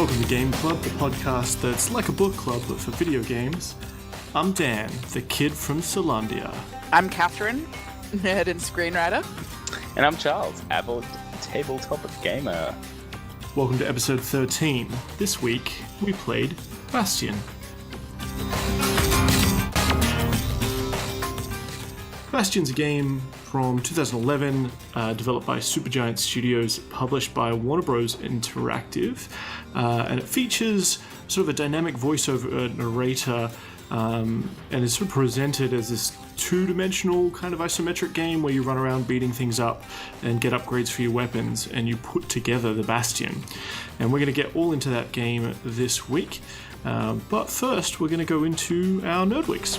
Welcome to Game Club, the podcast that's like a book club but for video games. I'm Dan, the kid from Solandia. I'm Catherine, nerd and screenwriter. And I'm Charles, Apple tabletop gamer. Welcome to episode 13. This week, we played Bastion. Bastion's a game from 2011, developed by Supergiant Studios, published by Warner Bros. Interactive, and it features sort of a dynamic voiceover narrator, and is sort of presented as this two-dimensional kind of isometric game where you run around beating things up and get upgrades for your weapons, and you put together the Bastion. And we're going to get all into that game this week, but first we're going to go into our Nerd Weeks.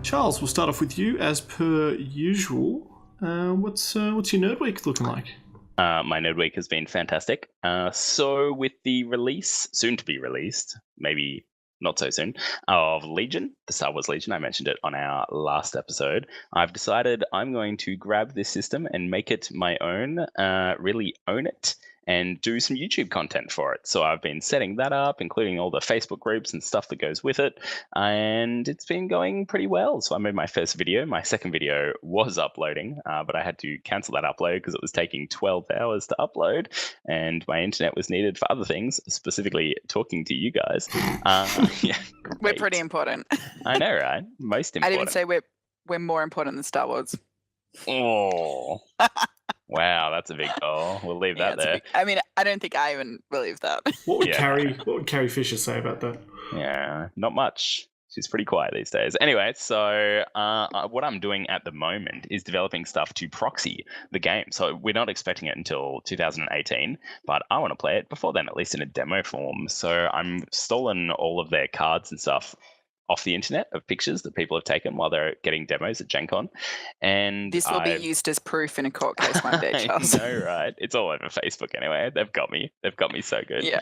Charles, we'll start off with you as per usual. What's your Nerd Week looking like? My Nerd Week has been fantastic. So with the release, soon to be released, maybe not so soon, of Legion, the Star Wars Legion, I mentioned it on our last episode, I've decided I'm going to grab this system and make it my own, really own it, and do some YouTube content for it. So I've been setting that up, including all the Facebook groups and stuff that goes with it, and it's been going pretty well. So I made my first video. My second video was uploading, but I had to cancel that upload because it was taking 12 hours to upload, and my internet was needed for other things, specifically talking to you guys. Yeah, We're pretty important. I know, right? Most important. I'd even say we're more important than Star Wars. Oh. Wow, that's a big goal. We'll leave that there. I don't think I even believe that. What would Carrie Fisher say about that? Yeah, not much. She's pretty quiet these days. Anyway, so what I'm doing at the moment is developing stuff to proxy the game. So we're not expecting it until 2018, but I want to play it before then, at least in a demo form. So I'm stolen all of their cards and stuff off the internet of pictures that people have taken while they're getting demos at Gen Con. And this will be used as proof in a court case one day, Charles. I know, right? It's all over Facebook anyway. They've got me so good. Yeah.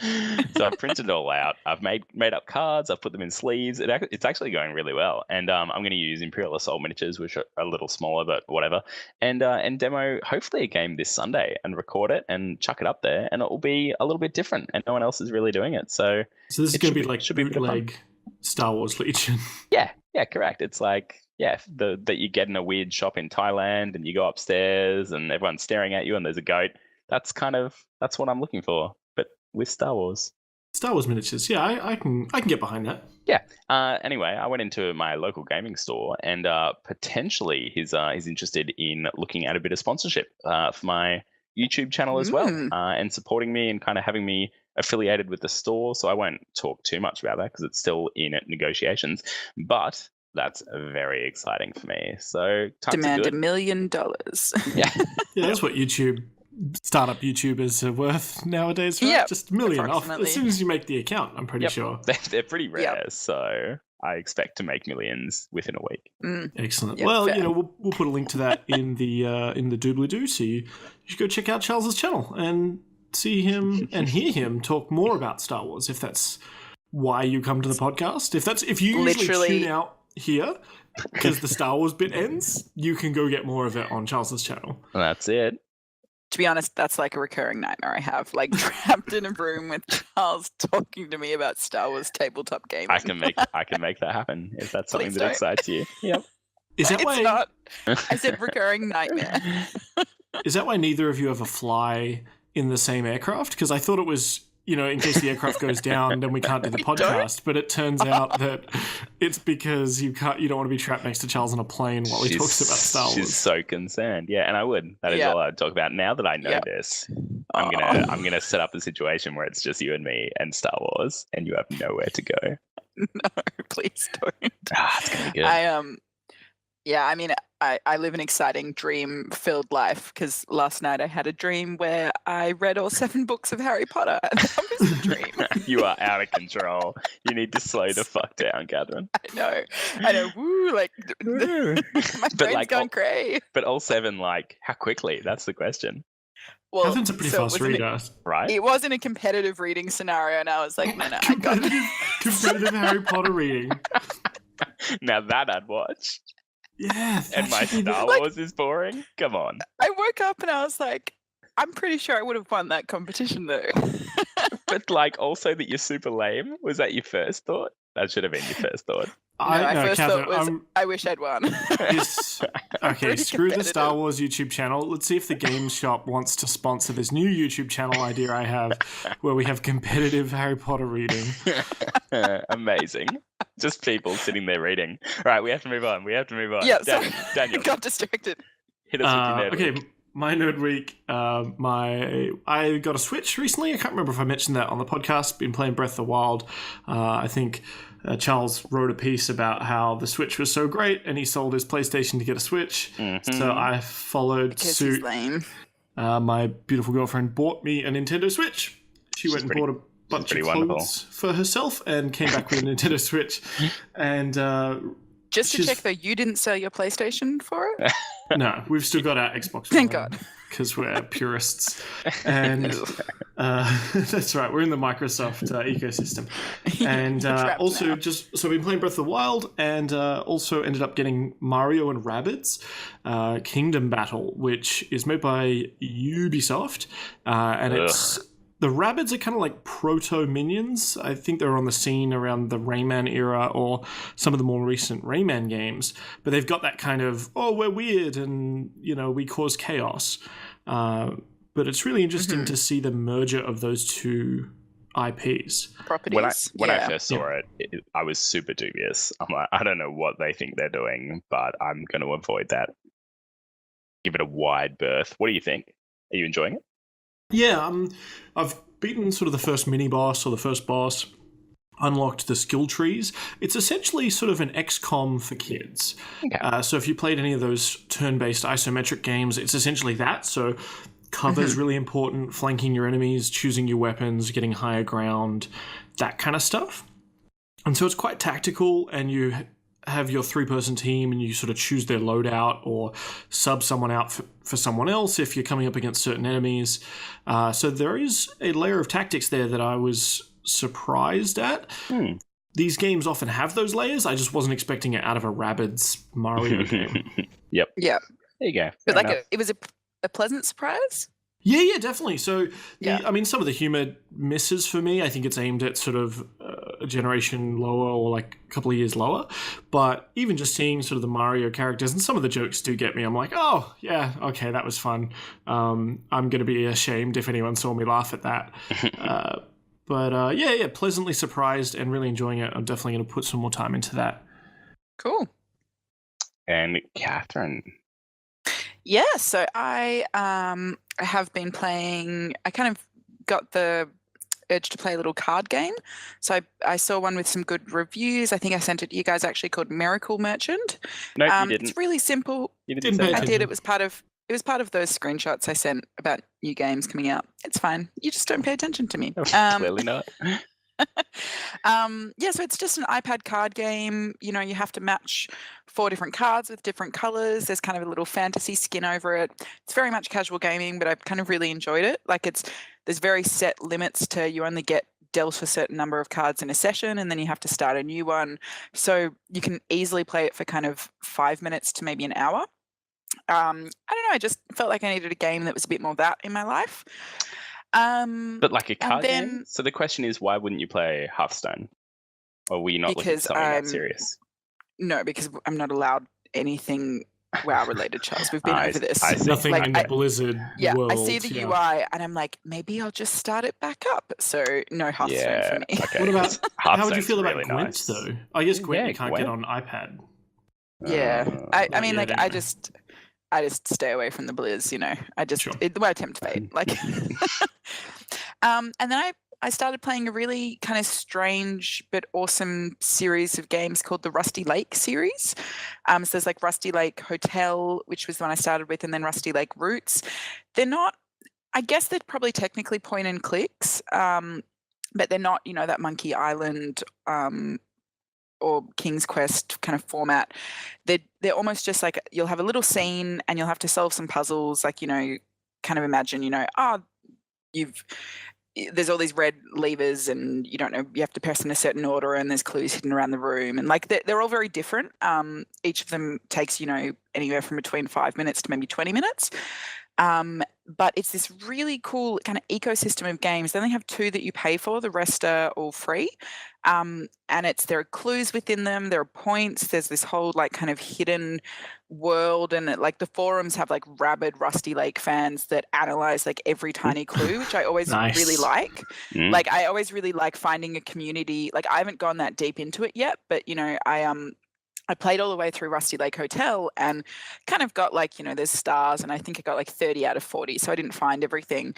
So I've printed it all out. I've made up cards. I've put them in sleeves. It's actually going really well. And I'm going to use Imperial Assault miniatures, which are a little smaller, but whatever. And demo hopefully a game this Sunday and record it and chuck it up there. And it will be a little bit different. And no one else is really doing it. So this is going to be like bootleg Star Wars Legion. Yeah, correct. It's like, that you get in a weird shop in Thailand and you go upstairs and everyone's staring at you and there's a goat. That's what I'm looking for, but with Star Wars. Star Wars miniatures, yeah, I can get behind that. Yeah. Anyway, I went into my local gaming store and potentially he's interested in looking at a bit of sponsorship for my YouTube channel as well, and supporting me and kind of having me affiliated with the store. So I won't talk too much about that because it's still in negotiations, but that's very exciting for me. So demand $1 million. Yeah. Yeah, that's what startup YouTubers are worth nowadays, right? Yep, just $1 million off as soon as you make the account, I'm pretty sure. They're pretty rare, so I expect to make millions within a week. Excellent. Yep, well, fair. We'll put a link to that in the doobly-doo, so you should go check out Charles's channel and see him and hear him talk more about Star Wars, if that's why you come to the podcast. If you usually tune out here because the Star Wars bit ends, you can go get more of it on Charles's channel. That's it. To be honest, that's like a recurring nightmare I have, like trapped in a room with Charles talking to me about Star Wars tabletop gaming. I can make that happen if that's something that excites you. Yep. Is that it's not. I said recurring nightmare. Is that why neither of you ever fly in the same aircraft? Because I thought it was, in case the aircraft goes down, then we can't do the podcast. But it turns out that it's because you don't want to be trapped next to Charles on a plane while he talks about Star Wars. She's so concerned. Yeah, and I would. That is all I'd talk about. Now that I know this, I'm gonna set up a situation where it's just you and me and Star Wars, and you have nowhere to go. No, please don't. It's gonna be good. I live an exciting dream-filled life because last night I had a dream where I read all 7 books of Harry Potter, and that was the dream. You are out of control. You need to slow the fuck down, Catherine. I know. Woo, like my brain's gone cray. But all 7, how quickly? That's the question. Well, Catherine's a pretty fast reader, right? It wasn't a competitive reading scenario, and I was like, no, I got competitive Harry Potter reading. Now that I'd watch. Yeah, And that my should be the- Star Like- Wars is boring? Come on. I woke up and I was like, I'm pretty sure I would have won that competition though. But like also that you're super lame. Was that your first thought? That should have been your first thought. My no, first Catherine, thought was, I'm I wish I'd won. this. Okay, Pretty screw the Star competitive. Wars YouTube channel. Let's see if the Game Shop wants to sponsor this new YouTube channel idea I have, where we have competitive Harry Potter reading. Amazing. Just people sitting there reading. All right, we have to move on. Yeah, sorry. Daniel, Got distracted. hit us with your nerd Okay, week. my nerd week. I got a Switch recently. I can't remember if I mentioned that on the podcast. Been playing Breath of the Wild. I think Charles wrote a piece about how the Switch was so great, and he sold his PlayStation to get a Switch. So I followed Because suit. he's lame. My beautiful girlfriend bought me a Nintendo Switch. She went and bought a bunch of pretty clothes wonderful. for herself and came back with a Nintendo Switch. And Just to she's- check though, you didn't sell your PlayStation for it? no, we've still got our Xbox. Thank One, God. because we're purists. And that's right, we're in the Microsoft ecosystem. And Trapped also, now. so I've been playing Breath of the Wild, and also ended up getting Mario and Rabbids Kingdom Battle, which is made by Ubisoft, and it's. The Rabbids are kind of like proto-minions. I think they were on the scene around the Rayman era or some of the more recent Rayman games. But they've got that kind of, oh, we're weird and, we cause chaos. But it's really interesting to see the merger of those two IPs. Properties. When I Yeah. first saw it, I was super dubious. I'm like, I don't know what they think they're doing, but I'm going to avoid that. Give it a wide berth. What do you think? Are you enjoying it? Yeah, I've beaten sort of the first mini-boss or the first boss, unlocked the skill trees. It's essentially sort of an XCOM for kids. Okay. So if you played any of those turn-based isometric games, it's essentially that. So cover is really important, flanking your enemies, choosing your weapons, getting higher ground, that kind of stuff. And so it's quite tactical, and you have your three-person team and you sort of choose their loadout or sub someone out for someone else if you're coming up against certain enemies. So there is a layer of tactics there that I was surprised at. These games often have those layers. I just wasn't expecting it out of a Rabbids Mario game. Yep. Yeah. There you go. But Fair like enough. it was a pleasant surprise. Yeah, definitely. So, Yeah. I mean, some of the humor misses for me. I think it's aimed at sort of a generation lower or like a couple of years lower. But even just seeing sort of the Mario characters and some of the jokes do get me. I'm like, oh, yeah, okay, that was fun. I'm going to be ashamed if anyone saw me laugh at that. But pleasantly surprised and really enjoying it. I'm definitely going to put some more time into that. Cool. And Catherine. Yeah, so I have been playing. I kind of got the urge to play a little card game. So I saw one with some good reviews. I think I sent it to you guys actually called Miracle Merchant. No, you didn't. It's really simple. You Didn't say pay that. I did. attention. It was part of those screenshots I sent about new games coming out. It's fine. You just don't pay attention to me. Clearly not. So it's just an iPad card game. You have to match 4 different cards with different colors. There's kind of a little fantasy skin over it. It's very much casual gaming, but I've kind of really enjoyed it. Like there's very set limits to you only get dealt a certain number of cards in a session, and then you have to start a new one. So you can easily play it for kind of 5 minutes to maybe an hour. I don't know. I just felt like I needed a game that was a bit more of that in my life. But like a card game? then- So the question is, why wouldn't you play Hearthstone? Or were you not looking for Because something that I'm- serious? No, because I'm not allowed anything WoW related, Charles. We've been I over this. I see. Nothing Like, in the I- Blizzard Yeah, world. I see the UI and I'm like, maybe I'll just start it back up. So no Hearthstone Yeah. for me. Okay. What about, how would you Hearthstone's feel about really Gwent, nice. though? I guess Gwent Yeah, you can't Gwent. get on iPad. Yeah. I mean, yeah, like, I I don't know. just stay away from the Blizz, I just, Sure. the way I tempt fate. Like, and then I started playing a really kind of strange but awesome series of games called the Rusty Lake series. So there's like Rusty Lake Hotel, which was the one I started with, and then Rusty Lake Roots. They're not, I guess they're probably technically point and clicks, but they're not, that Monkey Island or King's Quest kind of format. They're almost just like you'll have a little scene and you'll have to solve some puzzles. Like, kind of imagine, there's all these red levers, and you don't know, you have to press in a certain order, and there's clues hidden around the room, and like they're all very different. Each of them takes, anywhere from between 5 minutes to maybe 20 minutes. But it's this really cool kind of ecosystem of games. They only have 2 that you pay for. The rest are all free. And there are clues within them. There are points. There's this whole like kind of hidden world, and like the forums have like rabid Rusty Lake fans that analyze like every tiny clue, which I always really like. Like I always really like finding a community. Like I haven't gone that deep into it yet, but I played all the way through Rusty Lake Hotel and kind of got like, there's stars, and I think I got like 30 out of 40. So I didn't find everything.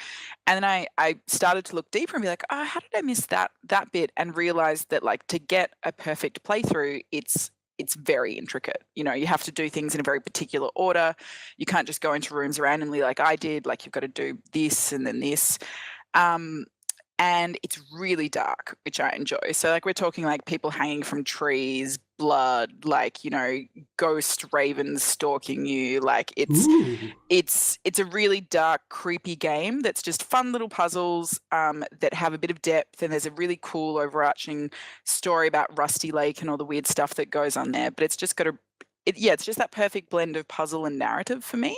And then I started to look deeper and be like, oh, how did I miss that bit? And realized that like to get a perfect playthrough, it's very intricate. You have to do things in a very particular order. You can't just go into rooms randomly like I did. Like you've got to do this and then this. And it's really dark, which I enjoy. So like we're talking like people hanging from trees, blood, like, ghost ravens stalking you. Like it's a really dark, creepy game that's just fun little puzzles that have a bit of depth, and there's a really cool overarching story about Rusty Lake and all the weird stuff that goes on there. But it's just got it's just that perfect blend of puzzle and narrative for me,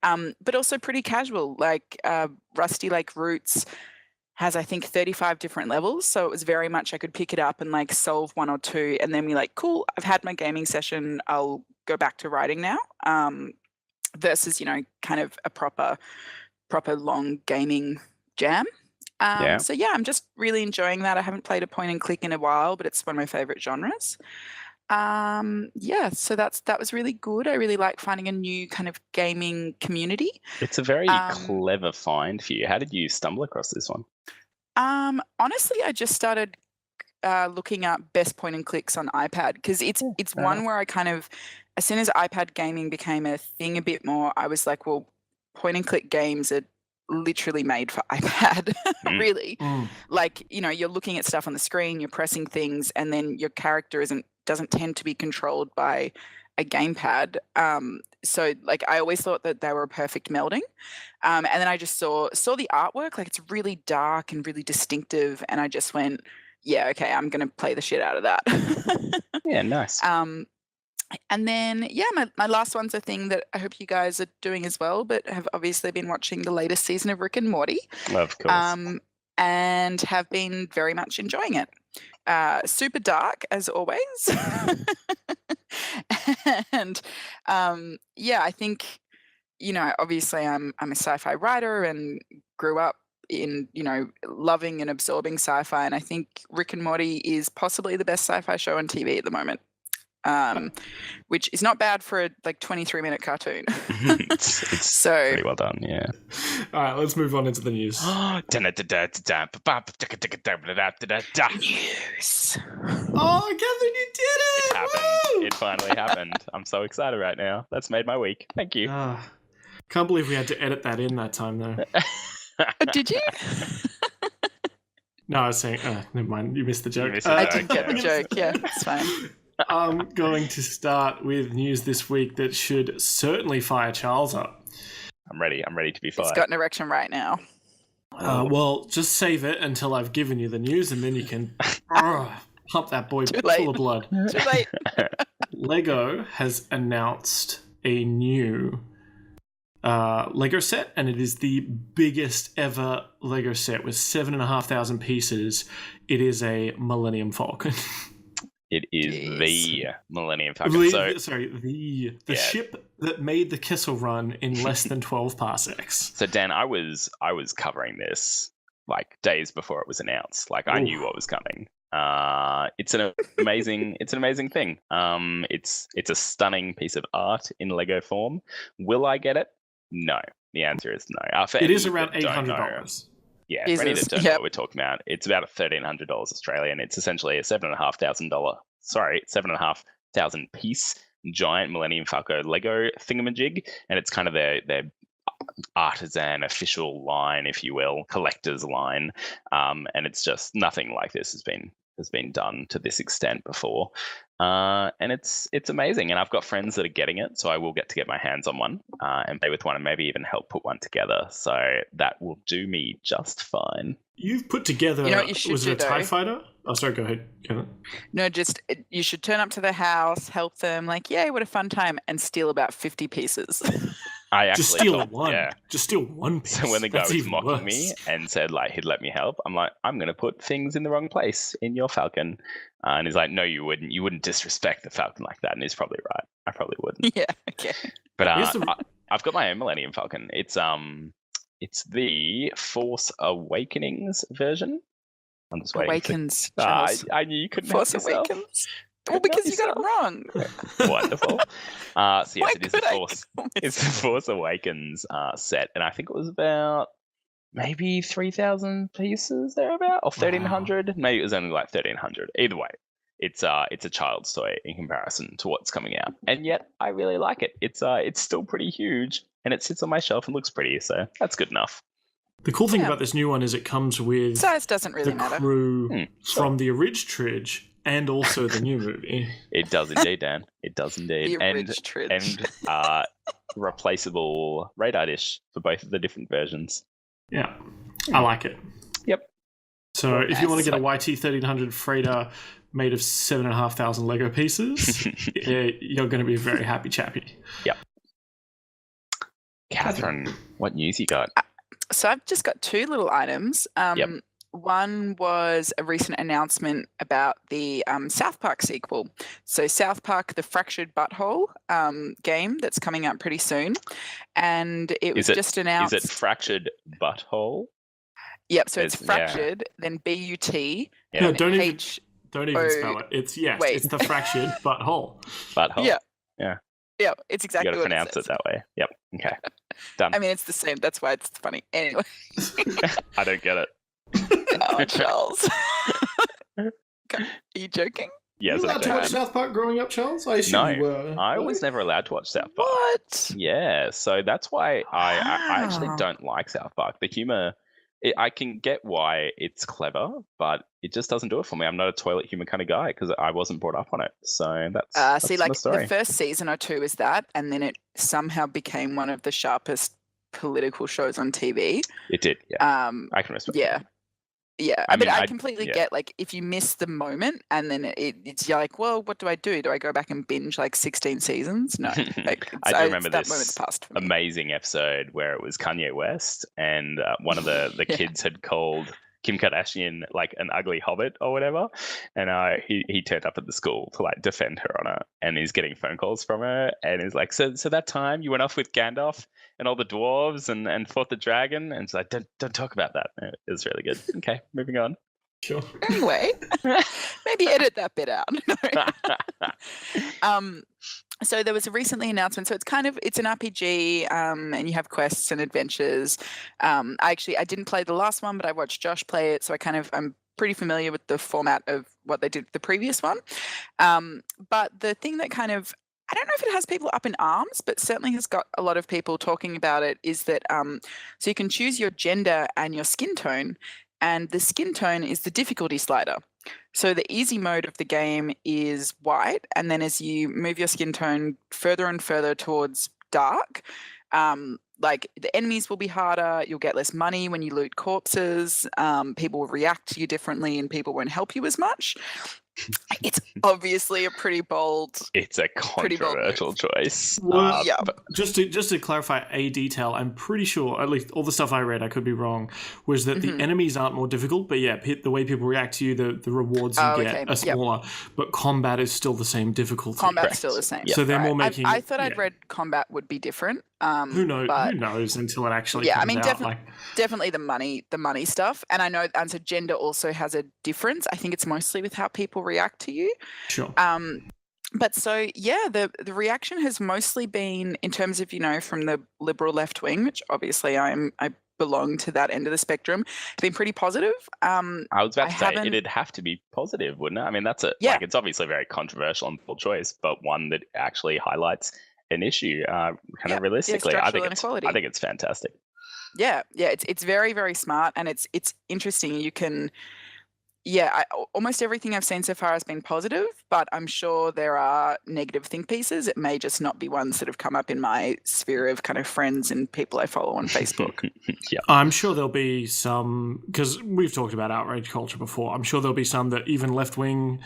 but also pretty casual. Like Rusty Lake Roots has, I think, 35 different levels. So it was very much I could pick it up and like solve 1 or 2 and then be like, cool, I've had my gaming session. I'll go back to writing now. Versus, kind of a proper long gaming jam. So yeah, I'm just really enjoying that. I haven't played a point and click in a while, but it's one of my favorite genres. So that was really good. I really like finding a new kind of gaming community. It's a very clever find for you. How did you stumble across this one? Honestly, I just started looking up best point and clicks on iPad, because it's one where I kind of, as soon as iPad gaming became a thing a bit more, I was like, well, point and click games are literally made for iPad. Really. Like, you're looking at stuff on the screen, you're pressing things, and then your character doesn't tend to be controlled by a gamepad. So like I always thought that they were a perfect melding. And then I just saw the artwork, like it's really dark and really distinctive, and I just went, yeah, okay, I'm gonna play the shit out of that. Yeah, nice. And then my last one's a thing that I hope you guys are doing as well, but have obviously been watching the latest season of Rick and Morty. Of course. And have been very much enjoying it. Super dark as always. And I think, obviously I'm a sci-fi writer and grew up in, loving and absorbing sci-fi, and I think Rick and Morty is possibly the best sci-fi show on TV at the moment. Which is not bad for a 23-minute cartoon. it's so pretty well done, yeah. All right, let's move on into the news. News. Oh, Catherine, you did it! It happened. It finally happened. I'm so excited right now. That's made my week. Thank you. Can't believe we had to edit that in that time, though. Did you? No, I was saying, never mind. You missed the joke. I didn't get the joke. Yeah, it's fine. I'm going to start with news this week that should certainly fire Charles up. I'm ready. I'm ready to be fired. He's got an erection right now. Well, just save it until I've given you the news, and then you can pump that boy full of blood. Too late. Lego has announced a new Lego set, and it is the biggest ever Lego set with 7,500 pieces. It is a Millennium Falcon. It is the Millennium Falcon. The ship that made the Kessel Run in less than 12 parsecs. So Dan, I was covering this like days before it was announced. Like I knew what was coming. It's an amazing thing. It's a stunning piece of art in Lego form. Will I get it? No. The answer is no. It is around $800. Yeah, for any that don't know what we're talking about, it's about $1,300 Australian. It's essentially a $7,500 piece giant Millennium Falcon Lego thingamajig, and it's kind of their artisan official line, if you will, collector's line. And it's just nothing like this has been has been done to this extent before. And it's amazing. And I've got friends that are getting it, so I will get to get my hands on one and play with one and maybe even help put one together. So that will do me just fine. You've put together, You know what you should was do, it a TIE though? fighter? Oh, sorry, go ahead, Kevin. No, you should turn up to the house, help them, like, yay, what a fun time, and steal about 50 pieces. I actually Just steal thought, one. yeah. Just steal one piece. So when the guy That's was even mocking worse. me and said like he'd let me help, I'm like, I'm going to put things in the wrong place in your Falcon. And he's like, no, you wouldn't. You wouldn't disrespect the Falcon like that. And he's probably right. I probably wouldn't. Yeah, okay. But I guess I've got my own Millennium Falcon. It's the Force Awakenings version. I'm just waiting. Awakens, Charles. I knew you couldn't Force help yourself. Awakens. Well, because you got it wrong. Wonderful. So yes, Why it is could the I Force. kill It's the Force Awakens set, and I think it was about maybe 3,000 pieces thereabout, or 1,300. Maybe it was only like 1,300. Either way, it's a child's toy in comparison to what's coming out, and yet I really like it. It's still pretty huge, and it sits on my shelf and looks pretty, so that's good enough. The cool thing about this new one is it comes with Size doesn't really the matter. crew from the Tridge and also the new movie. It does indeed, Dan. It does indeed. The And Tridge. replaceable radar dish for both of the different versions. Yeah, I like it. Yep. So if you want to Nice. get a YT-1300 freighter made of 7,500 Lego pieces, you're going to be a very happy chappy. Yep. Catherine, what news you got? So I've just got two little items. Yep. One was a recent announcement about the South Park sequel. So South Park, the Fractured Butthole game that's coming out pretty soon. And it was just announced. Is it Fractured Butthole? Yep, so it's It's- yeah. Fractured, then B-U-T, Yeah. No, then don't even H. spell it. It's Wait. it's the fractured butthole. Butthole. Yeah. Yeah, it's You exactly got to what pronounce it says. it that way. Yep. Okay. Done. I mean, it's the same. That's why it's funny. Anyway. I don't get it. Oh, Charles. Are you joking? Yes, Were you I allowed to watch do. South Park growing up, Charles? I assume No, you were. I was never allowed to watch South Park. What? Yeah, so that's why I actually Wow. don't like South Park. The humor, I can get why it's clever, but it just doesn't do it for me. I'm not a toilet humor kind of guy because I wasn't brought up on it. So that's See, my like story. the first season or two is that, and then it somehow became one of the sharpest political shows on TV. It did, yeah. Um, I can respect yeah. that. Yeah, I but mean, I I- completely yeah. get, like, if you miss the moment and then it's you're like, well, what do I do? Do I go back and binge like 16 seasons? No, like, I do remember that this moment's passed for me. amazing episode where it was Kanye West and one of the Yeah. kids had called Kim Kardashian like an ugly hobbit or whatever, and he turned up at the school to like defend her on it, and he's getting phone calls from her, and he's like, so that time you went off with Gandalf and all the dwarves and fought the dragon, and it's like, don't talk about that. It was really good. Okay, moving on. Sure. Anyway, maybe edit that bit out. No. So there was a recently announcement. So it's an RPG, and you have quests and adventures. I didn't play the last one, but I watched Josh play it, so I'm pretty familiar with the format of what they did with the previous one. But the thing that I don't know if it has people up in arms, but certainly has got a lot of people talking about it, is that so you can choose your gender and your skin tone, and the skin tone is the difficulty slider. So the easy mode of the game is white, and then as you move your skin tone further and further towards dark, like the enemies will be harder, you'll get less money when you loot corpses, people will react to you differently, and people won't help you as much. It's obviously a pretty bold. It's a Pretty bold controversial choice. Well, Yeah. Just to clarify a detail, I'm pretty sure, at least all the stuff I read, I could be wrong, was that the enemies aren't more difficult, but yeah, the way people react to you, the rewards you get okay. are smaller, but combat is still the same difficulty. Combat's Correct. still the same. So they're more Right. making. I thought I'd yeah. read combat would be different. Who knows? But Who knows until it actually Yeah, I comes mean, out. definitely the money stuff. And I know, and so gender also has a difference. I think it's mostly with how people react to you. Sure. But so yeah, the reaction has mostly been in terms of, from the liberal left wing, which obviously I belong to that end of the spectrum. It's been pretty positive. I was about to say haven't- it'd have to be positive, wouldn't it? I mean, that's Yeah. it's obviously a very controversial and bold choice, but one that actually highlights an issue realistically. I structural think inequality. I think it's fantastic. Yeah, it's very, very smart, and it's interesting. You can almost everything I've seen so far has been positive, but I'm sure there are negative think pieces. It may just not be ones that have come up in my sphere of kind of friends and people I follow on Facebook. Yeah. I'm sure there'll be some, because we've talked about outrage culture before. I'm sure there'll be some that even left-wing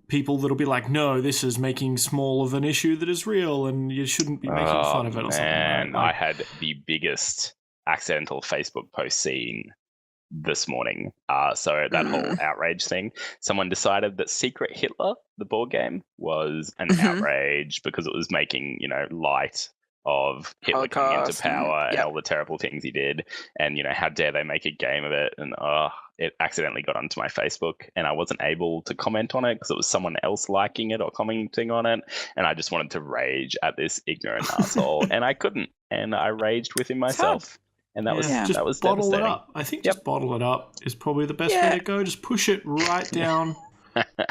people that'll be like, no, this is making small of an issue that is real and you shouldn't be making fun of it or something. And Right? I had the biggest accidental Facebook post seen this morning. So that whole outrage thing, someone decided that Secret Hitler, the board game, was an outrage because it was making, light of Hitler coming into power and all the terrible things he did. And, how dare they make a game of it? And it accidentally got onto my Facebook and I wasn't able to comment on it because it was someone else liking it or commenting on it. And I just wanted to rage at this ignorant asshole and I couldn't. And I raged within myself. And that was bottle devastating. it up. I think just bottle it up is probably the best way to go. Just push it right down.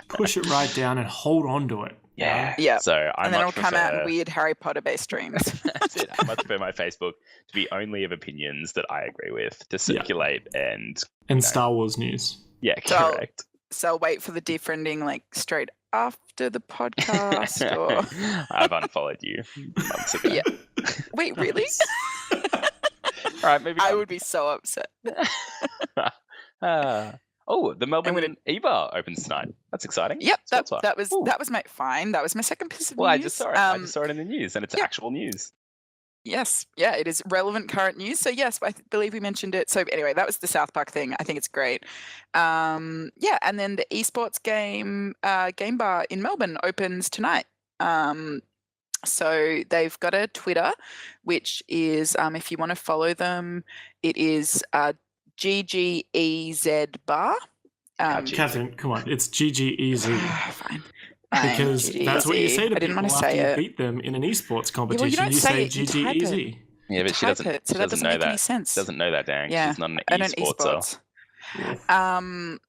Push it right down and hold on to it. Yeah. So and then it'll come out in weird Harry Potter based streams. That's it. I much prefer my Facebook to be only of opinions that I agree with, to circulate and Star Wars news. Yeah, correct. So I'll wait for the defriending straight after the podcast. Or I've unfollowed you months ago. Yeah. Wait, really? All right, maybe I would be so upset. The Melbourne EVA opens tonight. That's exciting. Yep, that was my second piece of news. I just saw it. I just saw it in the news, and it's actual news. Yes, it is relevant current news. So yes, I believe we mentioned it. So anyway, that was the South Park thing. I think it's great. And then the esports game bar in Melbourne opens tonight. So they've got a Twitter, which is, if you want to follow them, it is GGEZ bar. Catherine, come on, it's GGEZ. Fine. Because that's what you say to I didn't people want to after say you it. beat them in an esports competition. you don't you say say it, you type GGEZ. Yeah, but she doesn't. So that doesn't know make that. any sense. Doesn't know that, Dan. Yeah, She's not an I don't esportser.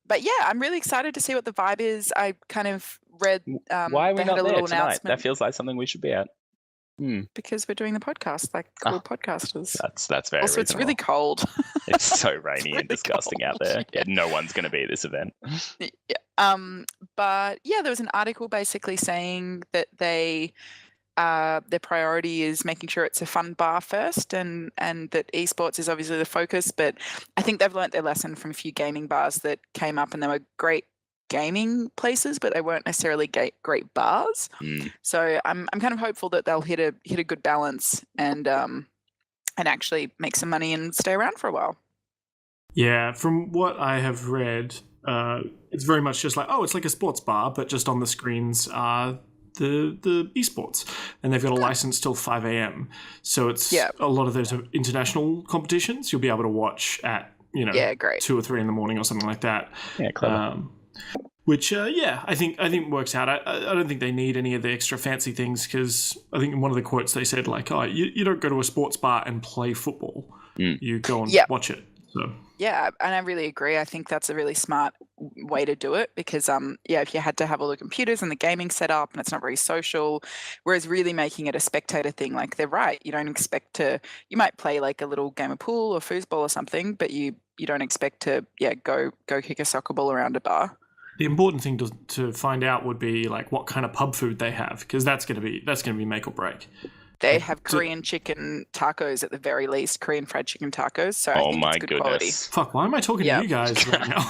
But yeah, I'm really excited to see what the vibe is. I kind of read. Why are we they not had a there little tonight? announcement That feels like something we should be at. because we're doing the podcast, like cool podcasters. That's very. Also, reasonable. it's really cold. It's so rainy really and disgusting out there. Yeah, no one's going to be at this event. Yeah. But yeah, there was an article basically saying that their priority is making sure it's a fun bar first, and that esports is obviously the focus. But I think they've learnt their lesson from a few gaming bars that came up, and they were great gaming places, but they weren't necessarily great bars. So I'm kind of hopeful that they'll hit a good balance and actually make some money and stay around for a while. Yeah, from what I have read, it's very much just like, it's like a sports bar, but just on the screens are the esports, and they've got a license till 5 a.m. So it's a lot of those international competitions you'll be able to watch at 2 or 3 in the morning or something like that. Yeah, clever. Which I think works out. I don't think they need any of the extra fancy things, because I think in one of the quotes they said you don't go to a sports bar and play football. You go and watch it. So. Yeah, and I really agree. I think that's a really smart way to do it, because if you had to have all the computers and the gaming set up and it's not very social, whereas really making it a spectator thing, they're right. You don't expect you might play like a little game of pool or foosball or something, but you don't expect to go kick a soccer ball around a bar. The important thing to find out would be what kind of pub food they have, because that's going to be make or break. They have Korean chicken tacos at the very least, Korean fried chicken tacos. So I think it's good quality. Fuck, why am I talking to you guys right now?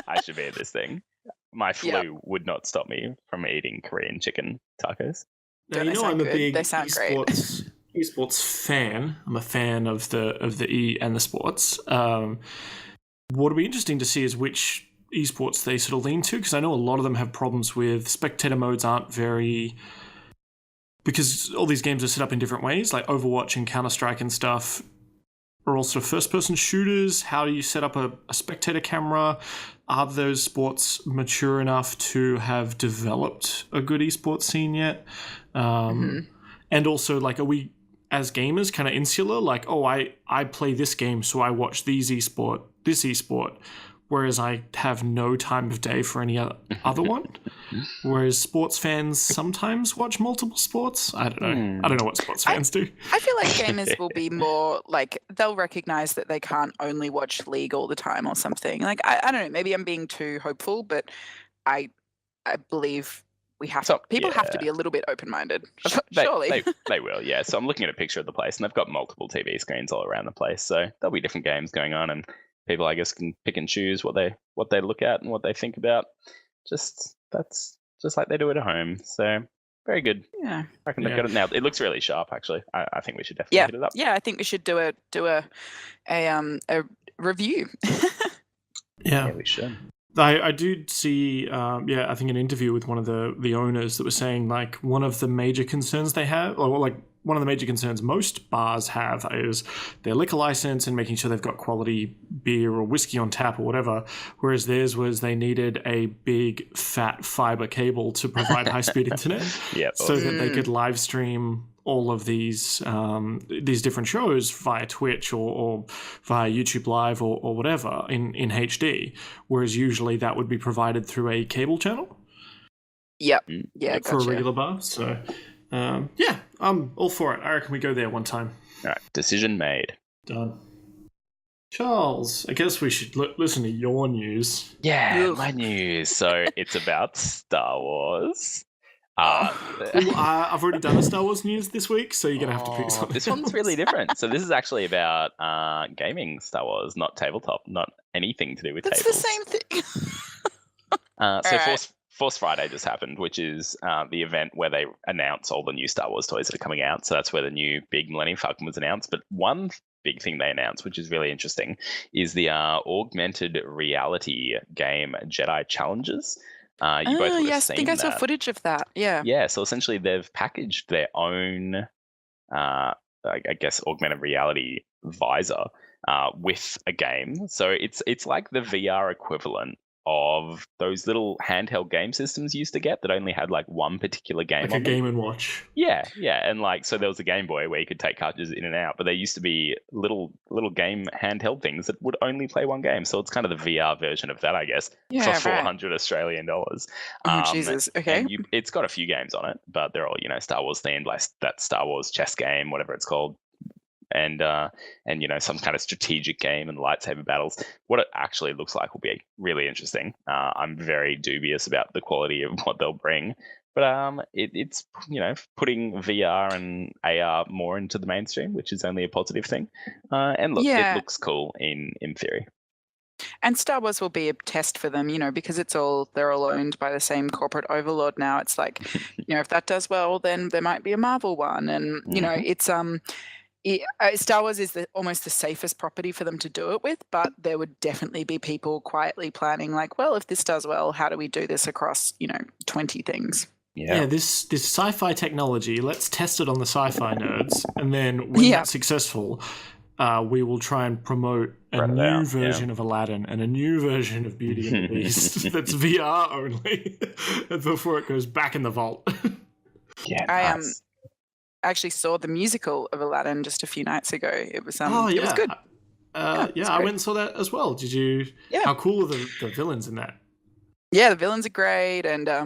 I should be at this thing. My flu would not stop me from eating Korean chicken tacos. Now, I'm a big esports fan. I'm a fan of the E and the sports. What'll be interesting to see is which esports they sort of lean to, because I know a lot of them have problems with spectator modes aren't very, because all these games are set up in different ways, like Overwatch and Counter-Strike and stuff are all sort of first-person shooters. How do you set up a spectator camera? Are those sports mature enough to have developed a good esports scene yet? And also, are we as gamers kind of insular? I play this game, so I watch this esport, whereas I have no time of day for any other one. whereas sports fans sometimes watch multiple sports. I don't know. I don't know what sports fans do. I feel like gamers will be more like they'll recognize that they can't only watch League all the time or something. Like I don't know. Maybe I'm being too hopeful, but I believe we have people have to be a little bit open-minded. Surely they will. Yeah. So I'm looking at a picture of the place, and they've got multiple TV screens all around the place. So there'll be different games going on, and people, I guess, can pick and choose what they look at and what they think about. That's just like they do at home. So very good. Yeah. I reckon they've got it now. It looks really sharp, actually. I think we should definitely hit it up. Yeah, I think we should do a review. Yeah, we should. I do see, I think an interview with one of the owners that was saying like one of the major concerns they have, or like one of the major concerns most bars have is their liquor license and making sure they've got quality beer or whiskey on tap or whatever, whereas theirs was they needed a big fat fiber cable to provide high-speed internet so that they could live stream all of these different shows via Twitch or via YouTube Live or whatever in HD, whereas usually that would be provided through a cable channel. Yep. Yeah, for a regular bar. So, I'm all for it. I reckon we go there one time. All right, decision made. Done. Charles, I guess we should listen to your news. Yeah, my news. So it's about Star Wars. I've already done a Star Wars news this week, so you're going to have to pick something. This one's really different. So this is actually about gaming Star Wars, not tabletop, not anything to do with tables. It's the same thing. Force Friday just happened, which is the event where they announce all the new Star Wars toys that are coming out. So that's where the new big Millennium Falcon was announced. But one big thing they announced, which is really interesting, is the augmented reality game Jedi Challenges. You both would have seen I think I saw footage of that. Yeah. Yeah. So essentially, they've packaged their own, I guess, augmented reality visor with a game. So it's like the VR equivalent of those little handheld game systems you used to get that only had like one particular game. Like a Game & Watch. Yeah. And like, so there was a Game Boy where you could take cartridges in and out, but there used to be little game handheld things that would only play one game. So it's kind of the VR version of that, I guess, for 400 Australian dollars. Jesus. Okay. And it's got a few games on it, but they're all, Star Wars themed, like that Star Wars chess game, whatever it's called. And some kind of strategic game and lightsaber battles. What it actually looks like will be really interesting. I'm very dubious about the quality of what they'll bring, but it's putting VR and AR more into the mainstream, which is only a positive thing. And look, it looks cool in theory. And Star Wars will be a test for them, because they're all owned by the same corporate overlord now. It's like, if that does well, then there might be a Marvel one, and it's Star Wars is almost the safest property for them to do it with, but there would definitely be people quietly planning like, well, if this does well, how do we do this across, 20 things? Yeah, this sci-fi technology, let's test it on the sci-fi nerds, and then when that's successful, we will try and promote a new version of Aladdin and a new version of Beauty and the Beast that's VR only before it goes back in the vault. I actually saw the musical of Aladdin just a few nights ago. It was it was good. I went and saw that as well. Did you? Yeah. How cool are the villains in that? Yeah, the villains are great, and I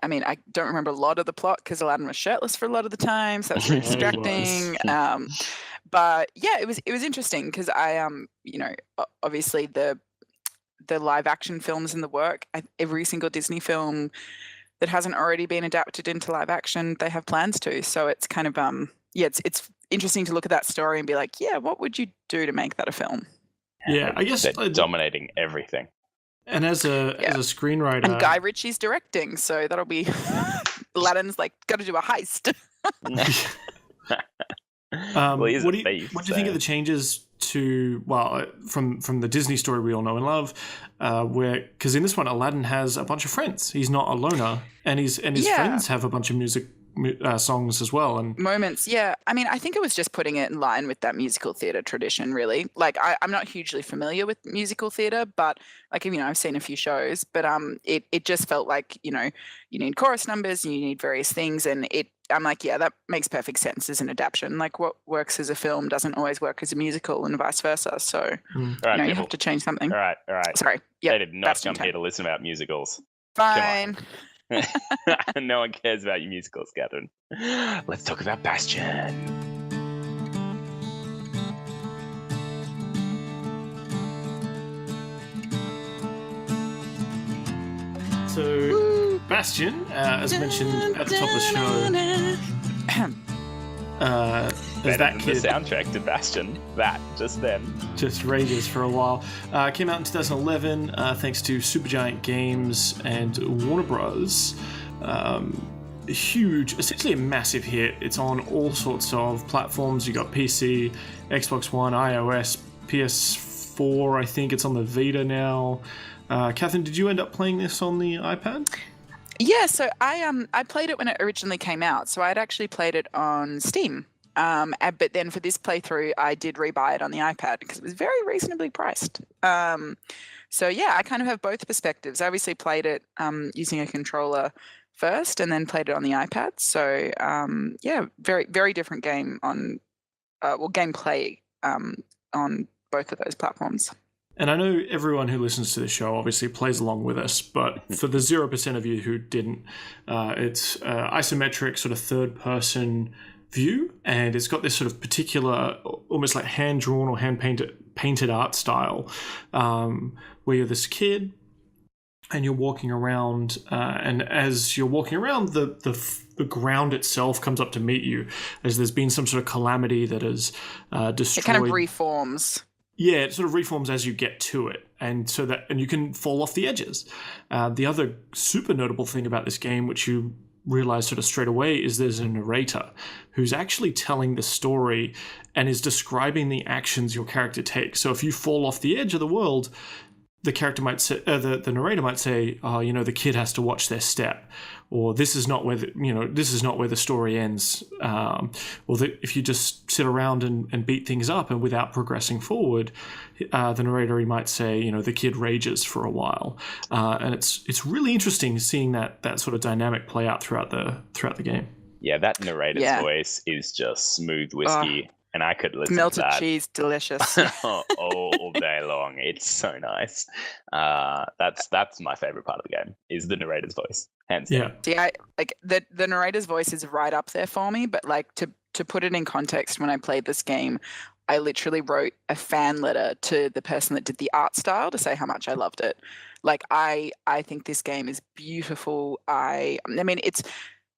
mean, I don't remember a lot of the plot because Aladdin was shirtless for a lot of the time, so that's really distracting. But yeah, it was interesting because obviously the live action films in the work, every single Disney film that hasn't already been adapted into live action, they have plans to. So it's kind of it's interesting to look at that story and be like, yeah, what would you do to make that a film? Yeah, I guess they're dominating everything. And as a screenwriter, and Guy Ritchie's directing, so that'll be Aladdin's like got to do a heist. What do you think of the changes to from the Disney story we all know and love, because in this one Aladdin has a bunch of friends. He's not a loner, and his friends have a bunch of music songs as well and moments. Yeah, I mean, I think it was just putting it in line with that musical theatre tradition. Really, like I'm not hugely familiar with musical theatre, but like I've seen a few shows, but it just felt like you need chorus numbers, and you need various things, and I'm like, yeah, that makes perfect sense as an adaptation. Like what works as a film doesn't always work as a musical and vice versa. So right, you have to change something. All right. Sorry. Yeah. They did not come here to listen about musicals. Fine. No one cares about your musicals, Catherine. Let's talk about Bastion. So, Bastion, as mentioned at the top of the show, as that kid, the soundtrack to Bastion, just then just rages for a while. Came out in 2011, thanks to Supergiant Games and Warner Bros. Huge, essentially a massive hit. It's on all sorts of platforms. You got PC, Xbox One, iOS, PS4. I think it's on the Vita now. Catherine, did you end up playing this on the iPad? Yeah, so I played it when it originally came out. So I'd actually played it on Steam. But then for this playthrough, I did rebuy it on the iPad because it was very reasonably priced. So yeah, I kind of have both perspectives. I obviously played it using a controller first and then played it on the iPad. So yeah, very, very different game on, gameplay on both of those platforms. And I know everyone who listens to the show obviously plays along with us, but for the 0% of you who didn't, it's isometric sort of third-person view, and it's got this sort of particular, almost like hand-drawn or hand-painted art style, where you're this kid and you're walking around, and as you're walking around, the ground itself comes up to meet you, as there's been some sort of calamity that has destroyed. It kind of reforms. Yeah, it sort of reforms as you get to it, and you can fall off the edges. The other super notable thing about this game, which you realize sort of straight away, is there's a narrator who's actually telling the story and is describing the actions your character takes. So if you fall off the edge of the world, the character might say, the narrator might say, "Oh, the kid has to watch their step," or "This is not where the story ends," or that if you just sit around and beat things up and without progressing forward, the narrator might say, "The kid rages for a while," and it's really interesting seeing that sort of dynamic play out throughout the game. Yeah, that narrator's voice is just smooth whiskey. And I could listen melted to that. Cheese, delicious. all day long. It's so nice. That's my favorite part of the game, is the narrator's voice. Hands down. Yeah. See, I like the narrator's voice is right up there for me, but like to put it in context, when I played this game, I literally wrote a fan letter to the person that did the art style to say how much I loved it. Like I think this game is beautiful. I mean,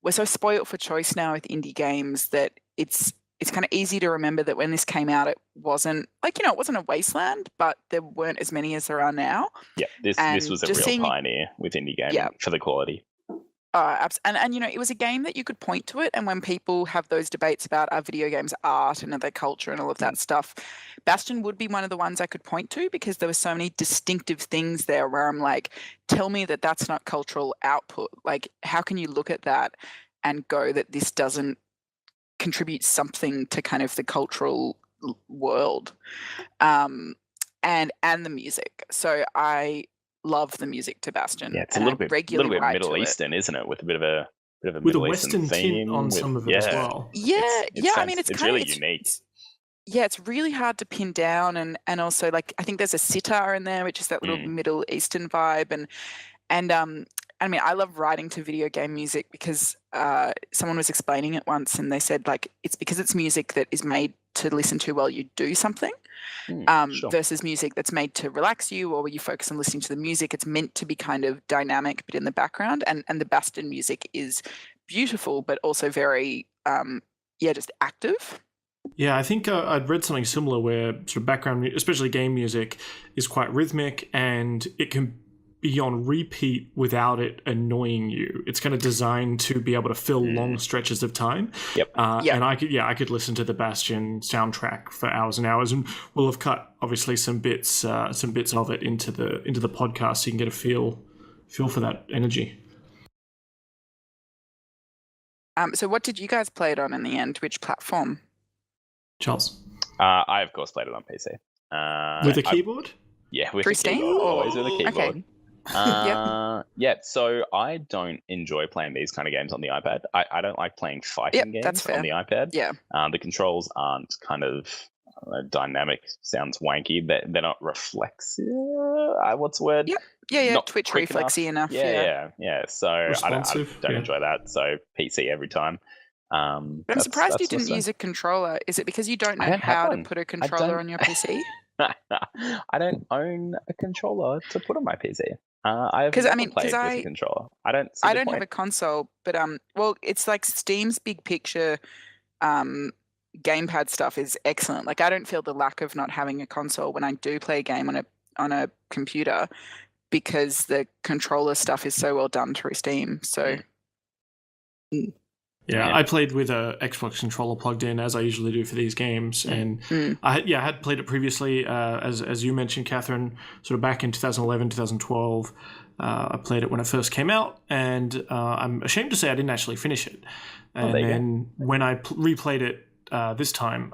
we're so spoiled for choice now with indie games that it's kind of easy to remember that when this came out, it wasn't it wasn't a wasteland, but there weren't as many as there are now. Yeah, this was a real pioneer with indie gaming for the quality. And it was a game that you could point to it, and when people have those debates about are video games art and are they culture and all of that stuff, Bastion would be one of the ones I could point to, because there were so many distinctive things there where I'm like, tell me that that's not cultural output. Like, how can you look at that and go that this doesn't contribute something to kind of the cultural world, and the music. So I love the music to Bastion. Yeah, it's a little bit Middle Eastern, isn't it? With a bit of a with a Western theme on some of it as well. Yeah, I mean, it's really unique. It's really hard to pin down, and also, like, I think there's a sitar in there, which is that little Middle Eastern vibe, and I mean, I love writing to video game music because someone was explaining it once, and they said, like, it's because it's music that is made to listen to while you do something, versus music that's made to relax you, or where you focus on listening to the music. It's meant to be kind of dynamic, but in the background. And the Bastion music is beautiful, but also very, just active. Yeah, I think I'd read something similar where sort of background, especially game music, is quite rhythmic, and it can be on repeat without it annoying you. It's kind of designed to be able to fill long stretches of time. Yep. And I could listen to the Bastion soundtrack for hours and hours, and we'll have cut obviously some bits of it into the podcast, so you can get a feel for that energy. So what did you guys play it on in the end? Which platform? Charles? I of course played it on PC. With a keyboard? Yeah, with Through a Steam? keyboard. Always with a keyboard. Okay. So I don't enjoy playing these kind of games on the iPad. I don't like playing fighting games on the iPad. Yeah. The controls aren't kind of dynamic sounds wanky. They're not reflexive. What's the word? Yep. Yeah. Not Twitch quick reflexy enough. Yeah. So I Responsive, don't yeah. enjoy that. So PC every time. But I'm surprised you didn't use a controller. Is it because you don't know how to put a controller on your PC? I don't own a controller to put on my PC. I have never played with a controller. I don't have a console, but well, it's like Steam's big picture gamepad stuff is excellent. Like I don't feel the lack of not having a console when I do play a game on a computer because the controller stuff is so well done through Steam. So Yeah, I played with a Xbox controller plugged in, as I usually do for these games, and I had played it previously, as you mentioned, Catherine, sort of back in 2011, 2012. I played it when it first came out, and I'm ashamed to say I didn't actually finish it. And then when I replayed it this time,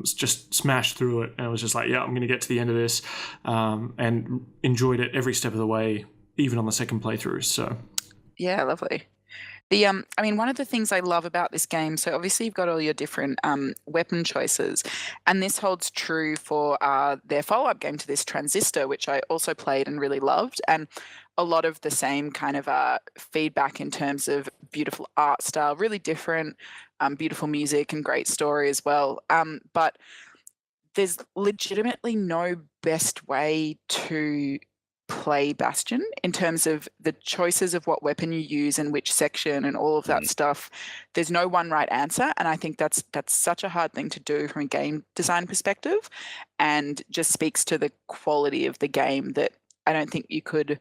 just smashed through it, and I was just like, yeah, I'm going to get to the end of this, and enjoyed it every step of the way, even on the second playthrough. So yeah, lovely. I mean, one of the things I love about this game, so obviously you've got all your different weapon choices, and this holds true for their follow-up game to this, Transistor, which I also played and really loved, and a lot of the same kind of feedback in terms of beautiful art style, really different, beautiful music and great story as well. But there's legitimately no best way to play Bastion in terms of the choices of what weapon you use and which section and all of that stuff. There's no one right answer, and I think that's such a hard thing to do from a game design perspective, and just speaks to the quality of the game that I don't think you could,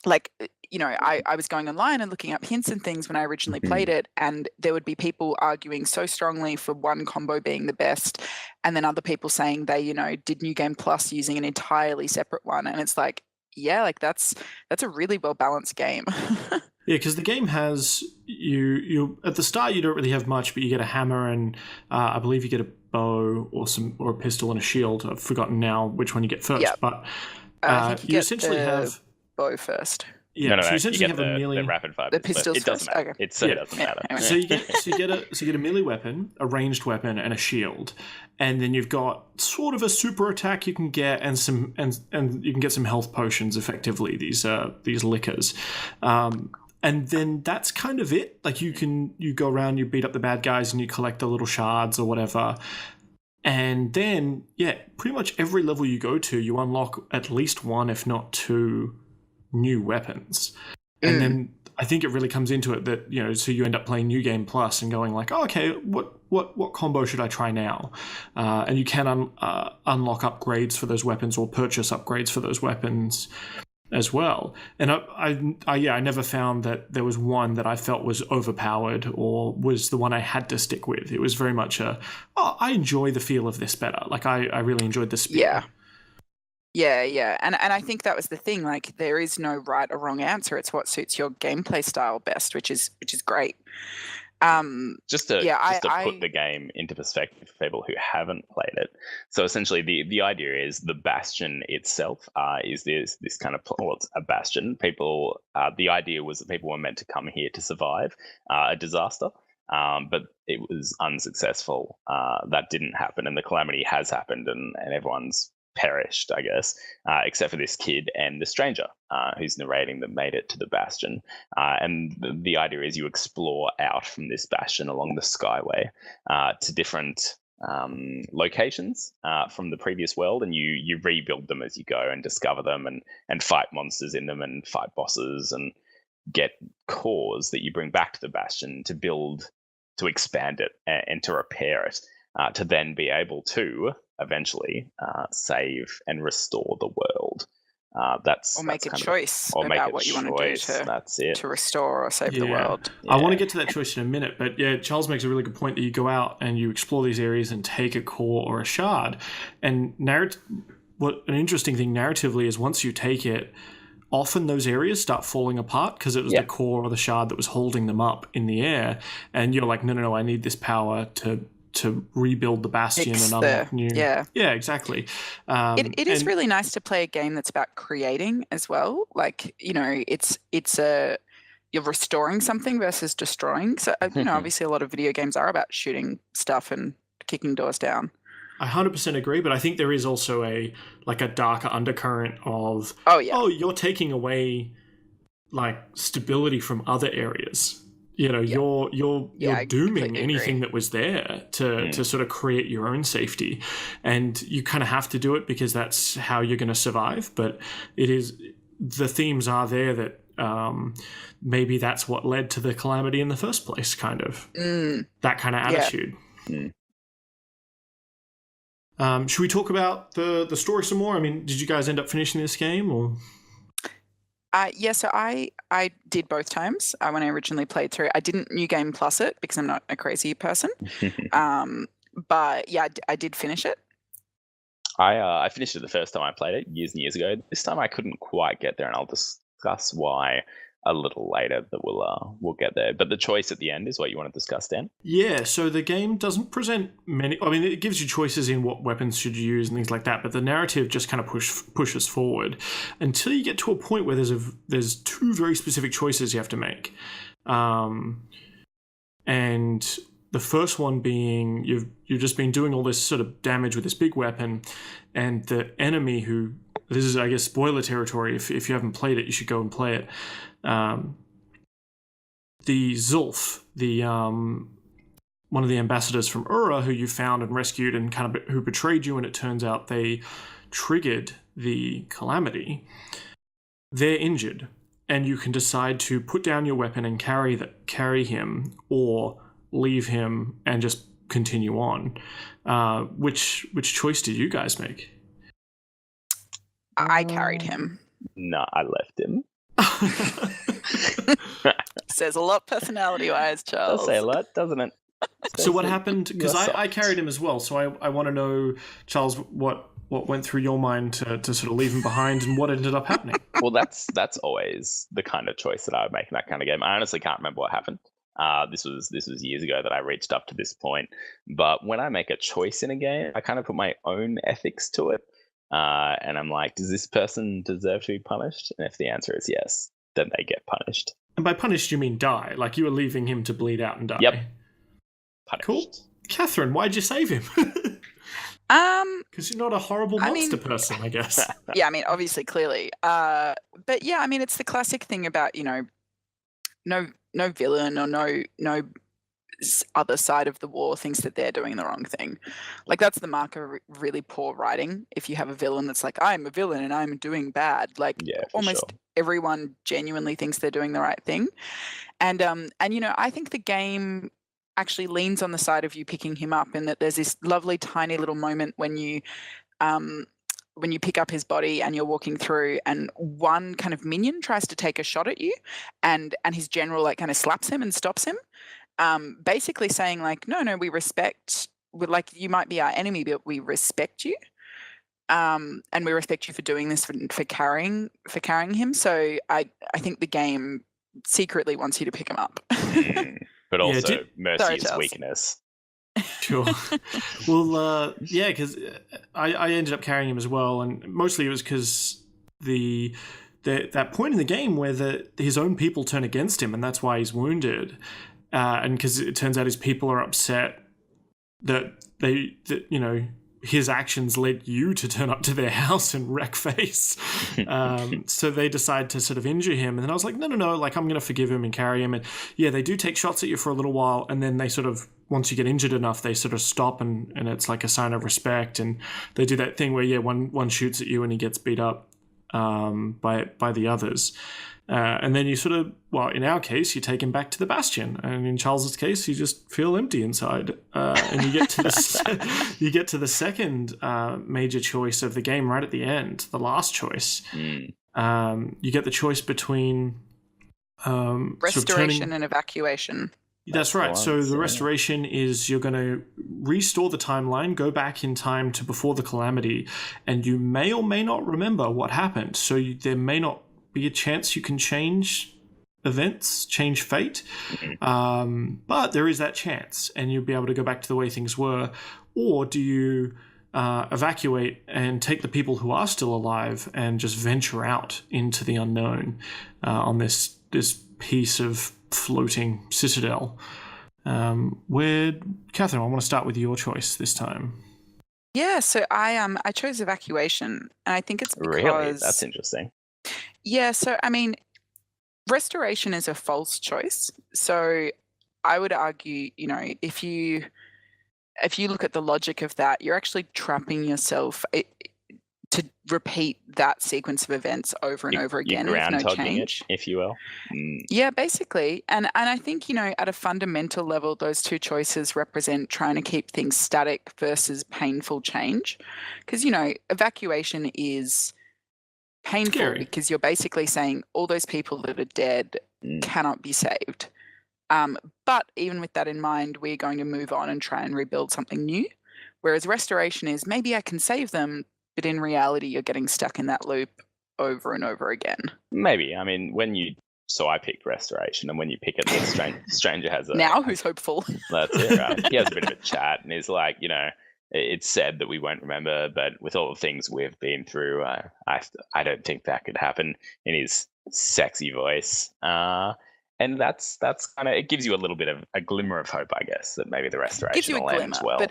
like, you know, I was going online and looking up hints and things when I originally played it, and there would be people arguing so strongly for one combo being the best, and then other people saying they, you know, did New Game Plus using an entirely separate one, and it's like, yeah, like that's a really well balanced game. yeah, because the game has you at the start you don't really have much, but you get a hammer and I believe you get a bow or a pistol and a shield. I've forgotten now which one you get first, but you essentially have bow first. Yeah, no, so you essentially have a melee. The rapid fire. The pistols it doesn't matter. Okay. It doesn't matter. Anyway. So you get a melee weapon, a ranged weapon, and a shield, and then you've got sort of a super attack you can get, and you can get some health potions. Effectively, these liquors, and then that's kind of it. Like you go around, you beat up the bad guys, and you collect the little shards or whatever. And then, pretty much every level you go to, you unlock at least one, if not two, new weapons. And then I think it really comes into it that, you know, so you end up playing New Game Plus and going like, oh, okay, what combo should I try now? And you can unlock upgrades for those weapons or purchase upgrades for those weapons as well. And I never found that there was one that I felt was overpowered or was the one I had to stick with. It was very much I enjoy the feel of this better. Like I really enjoyed the speed. Yeah. And I think that was the thing. Like there is no right or wrong answer. It's what suits your gameplay style best, which is great. Just to put the game into perspective for people who haven't played it. So essentially, the idea is the Bastion itself is this kind of it's a bastion. People, the idea was that people were meant to come here to survive a disaster, but it was unsuccessful. That didn't happen, and the calamity has happened, and everyone's perished, I guess, except for this kid and the stranger who's narrating that made it to the Bastion. And the idea is you explore out from this Bastion along the Skyway to different locations from the previous world, and you rebuild them as you go and discover them and fight monsters in them and fight bosses and get cores that you bring back to the Bastion to build, to expand it and to repair it, to then be able to eventually save and restore the world. Or make a choice about what you want to do to restore or save the world. I want to get to that choice in a minute, but Charles makes a really good point that you go out and you explore these areas and take a core or a shard. And what an interesting thing narratively is once you take it, often those areas start falling apart because it was the core or the shard that was holding them up in the air. And you're like, no, I need this power to rebuild the Bastion and unlock new. Yeah, exactly. It is really nice to play a game that's about creating as well. Like, you know, it's you're restoring something versus destroying. So, you know, obviously a lot of video games are about shooting stuff and kicking doors down. I 100% agree, but I think there is also a darker undercurrent of you're taking away like stability from other areas. You're dooming anything that was there to sort of create your own safety, and you kind of have to do it because that's how you're going to survive. But the themes are there that maybe that's what led to the calamity in the first place, kind of that kind of attitude. Should we talk about the story some more? I mean, did you guys end up finishing this game or? So I did both times when I originally played through. I didn't New Game Plus it because I'm not a crazy person. But yeah, I did finish it. I finished it the first time I played it years and years ago. This time I couldn't quite get there, and I'll discuss why a little later. But we'll get there. But the choice at the end is what you want to discuss, Dan? Yeah, so the game doesn't present many. I mean, it gives you choices in what weapons should you use and things like that. But the narrative just kind of pushes forward until you get to a point where there's two very specific choices you have to make, and the first one being you've just been doing all this sort of damage with this big weapon, and the enemy this is, I guess, spoiler territory. If you haven't played it, you should go and play it. The Zulf, one of the ambassadors from Ura, who you found and rescued and kind of who betrayed you, and it turns out they triggered the calamity. They're injured, and you can decide to put down your weapon and carry him, or leave him and just continue on. Which choice did you guys make? I carried him. No, I left him. Says a lot personality-wise, Charles. Does say a lot, doesn't it? So what happened? Because I carried him as well. So I want to know, Charles, what went through your mind to sort of leave him behind, and what ended up happening? Well, that's always the kind of choice that I would make in that kind of game. I honestly can't remember what happened. This was years ago that I reached up to this point. But when I make a choice in a game, I kind of put my own ethics to it. And I'm like, does this person deserve to be punished? And if the answer is yes, then they get punished. And by punished, you mean die? Like you were leaving him to bleed out and die? Yep. Punished. Cool. Catherine, why'd you save him? Because you're not a horrible monster person, I guess. Yeah, I mean, obviously, clearly. But yeah, I mean, it's the classic thing about, no villain or no other side of the war thinks that they're doing the wrong thing. Like that's the mark of really poor writing. If you have a villain that's like, I'm a villain and I'm doing bad, like almost everyone genuinely thinks they're doing the right thing. And I think the game actually leans on the side of you picking him up, and that there's this lovely tiny little moment when you pick up his body and you're walking through, and one kind of minion tries to take a shot at you, and his general like kind of slaps him and stops him. Basically saying like, no, we respect, like you might be our enemy, but we respect you. And we respect you for doing this, for carrying him. So I think the game secretly wants you to pick him up. But also mercy is weakness. Sure. Well, because I ended up carrying him as well, and mostly it was because that point in the game where his own people turn against him, and that's why he's wounded. And because it turns out his people are upset that his actions led you to turn up to their house and wreck face. So they decide to sort of injure him. And then I was like, no, like I'm going to forgive him and carry him. And yeah, they do take shots at you for a little while. And then they sort of, once you get injured enough, they sort of stop and it's like a sign of respect. And they do that thing where, one shoots at you and he gets beat up by the others. And then you sort of, in our case, you take him back to the Bastion, and in Charles's case, you just feel empty inside. And you get to the second major choice of the game right at the end, the last choice. You get the choice between restoration and evacuation. That's right. So the restoration is you're going to restore the timeline, go back in time to before the calamity, and you may or may not remember what happened. So there may not be a chance you can change events, change fate. But there is that chance, and you'll be able to go back to the way things were. Or do you evacuate and take the people who are still alive and just venture out into the unknown on this piece of floating citadel? Catherine, I want to start with your choice this time. Yeah, so I chose evacuation, and I think it's Really? because That's interesting. yeah, so I mean, restoration is a false choice. So I would argue, if you look at the logic of that, you're actually trapping yourself to repeat that sequence of events over and over You're again with no groundhogging it, change. if you will. Yeah, basically. And I think, at a fundamental level, those two choices represent trying to keep things static versus painful change. Because, evacuation is painful Scary. because you're basically saying all those people that are dead cannot be saved. But even with that in mind, we're going to move on and try and rebuild something new. Whereas restoration is maybe I can save them, but in reality, you're getting stuck in that loop over and over again. Maybe. I mean, so I picked restoration, and when you pick it, the stranger has a. Now who's hopeful? That's it, right? He has a bit of a chat, and he's like, it's said that we won't remember, but with all the things we've been through, I don't think that could happen, in his sexy voice. And that's kind of, it gives you a little bit of a glimmer of hope, I guess, that maybe the restoration will end well.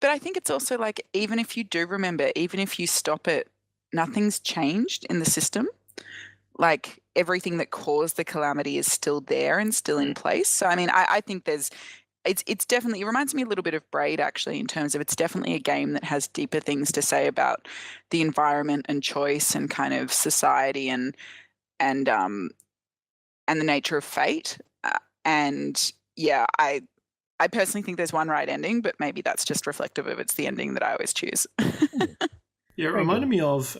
But I think it's also like, even if you do remember, even if you stop it, nothing's changed in the system. Like, everything that caused the calamity is still there and still in place. So, I mean, I think it's definitely, it reminds me a little bit of Braid, actually, in terms of it's definitely a game that has deeper things to say about the environment and choice and kind of society and the nature of fate. And yeah, I personally think there's one right ending, but maybe that's just reflective of it's the ending that I always choose. Yeah, it reminded me of,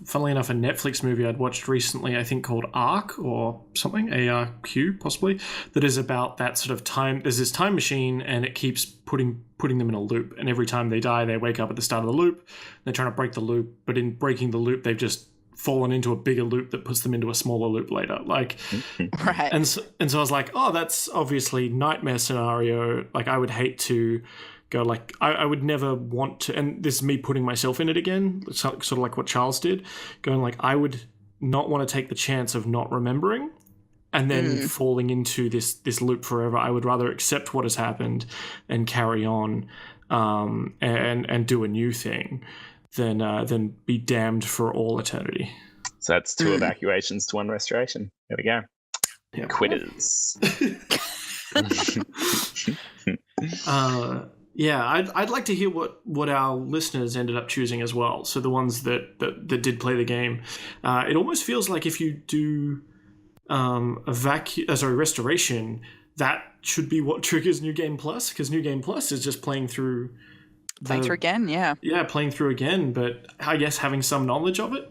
funnily enough, a Netflix movie I'd watched recently, I think called Arc or something, ARQ possibly, that is about that sort of time. There's this time machine and it keeps putting them in a loop. And every time they die, they wake up at the start of the loop. They're trying to break the loop, but in breaking the loop, they've just fallen into a bigger loop that puts them into a smaller loop later. Like, right. And so I was like, oh, that's obviously nightmare scenario. Like, I would hate to go, like, I would never want to, and this is me putting myself in it again, sort of like what Charles did, going like, I would not want to take the chance of not remembering and then falling into this loop forever. I would rather accept what has happened and carry on and do a new thing than be damned for all eternity. So that's 2 evacuations to 1 restoration. There we go. Yeah. Quitters. Yeah, I'd like to hear what our listeners ended up choosing as well. So the ones that did play the game, it almost feels like if you do restoration, that should be what triggers New Game Plus, because New Game Plus is just playing through again, yeah. Yeah, playing through again, but I guess having some knowledge of it.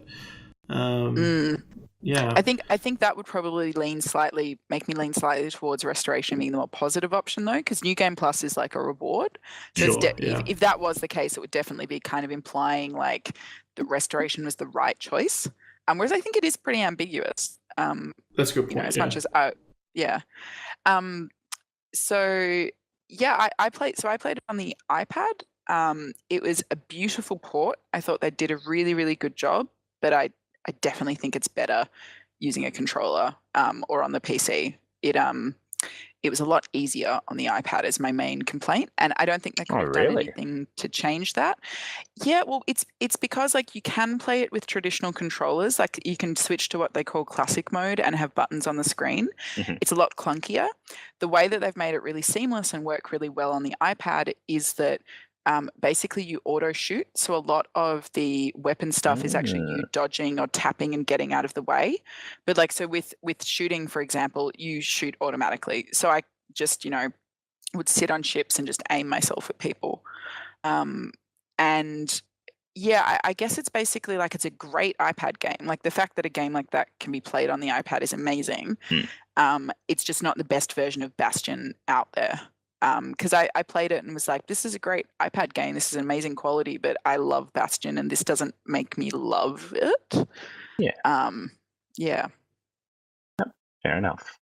Yeah, I think that would probably make me lean slightly towards restoration being the more positive option, though, because New Game Plus is like a reward. So sure, if that was the case, it would definitely be kind of implying like the restoration was the right choice. Whereas I think it is pretty ambiguous. That's a good point. As much as so yeah, I played it on the iPad. It was a beautiful port. I thought they did a really, really good job, but I definitely think it's better using a controller or on the PC. It was a lot easier on the iPad is my main complaint, and I don't think they could have done anything to change that. Yeah, well, it's because like you can play it with traditional controllers, like you can switch to what they call classic mode and have buttons on the screen. It's a lot clunkier. The way that they've made it really seamless and work really well on the iPad is that basically you auto shoot. So a lot of the weapon stuff is actually you dodging or tapping and getting out of the way. But like, so with shooting, for example, you shoot automatically. So I just, would sit on ships and just aim myself at people. And yeah, I guess it's basically like, it's a great iPad game. Like the fact that a game like that can be played on the iPad is amazing. It's just not the best version of Bastion out there. Because I played it and was like, this is a great iPad game. This is an amazing quality, but I love Bastion, and this doesn't make me love it. Yeah. Yeah. Fair enough.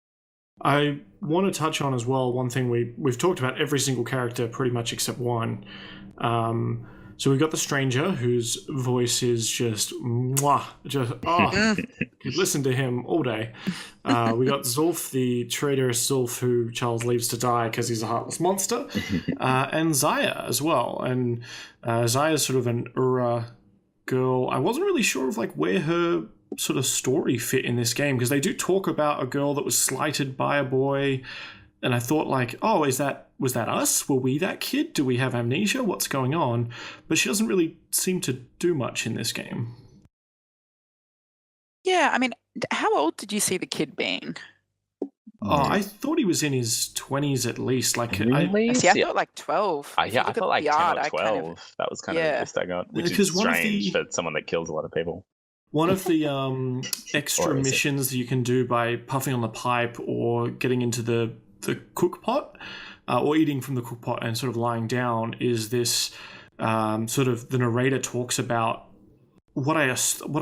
I want to touch on as well one thing we've talked about every single character pretty much except one. So we've got the stranger whose voice is just mwah, could listen to him all day. We got Zulf, the traitorous Zulf who Charles leaves to die because he's a heartless monster, and Zaya as well. And Zaya's sort of an Ura girl. I wasn't really sure of like where her sort of story fit in this game because they do talk about a girl that was slighted by a boy. And I thought like, oh, was that us? Were we that kid? Do we have amnesia? What's going on? But she doesn't really seem to do much in this game. Yeah, I mean, how old did you see the kid being? Oh, I thought he was in his 20s at least. Like, Really? I thought like 12. I thought like 10 or 12. That was kind of the gist I got, which is strange for someone that kills a lot of people. One of the extra missions that you can do by puffing on the pipe or getting into the cook pot or eating from the cook pot and sort of lying down is this sort of the narrator talks about what I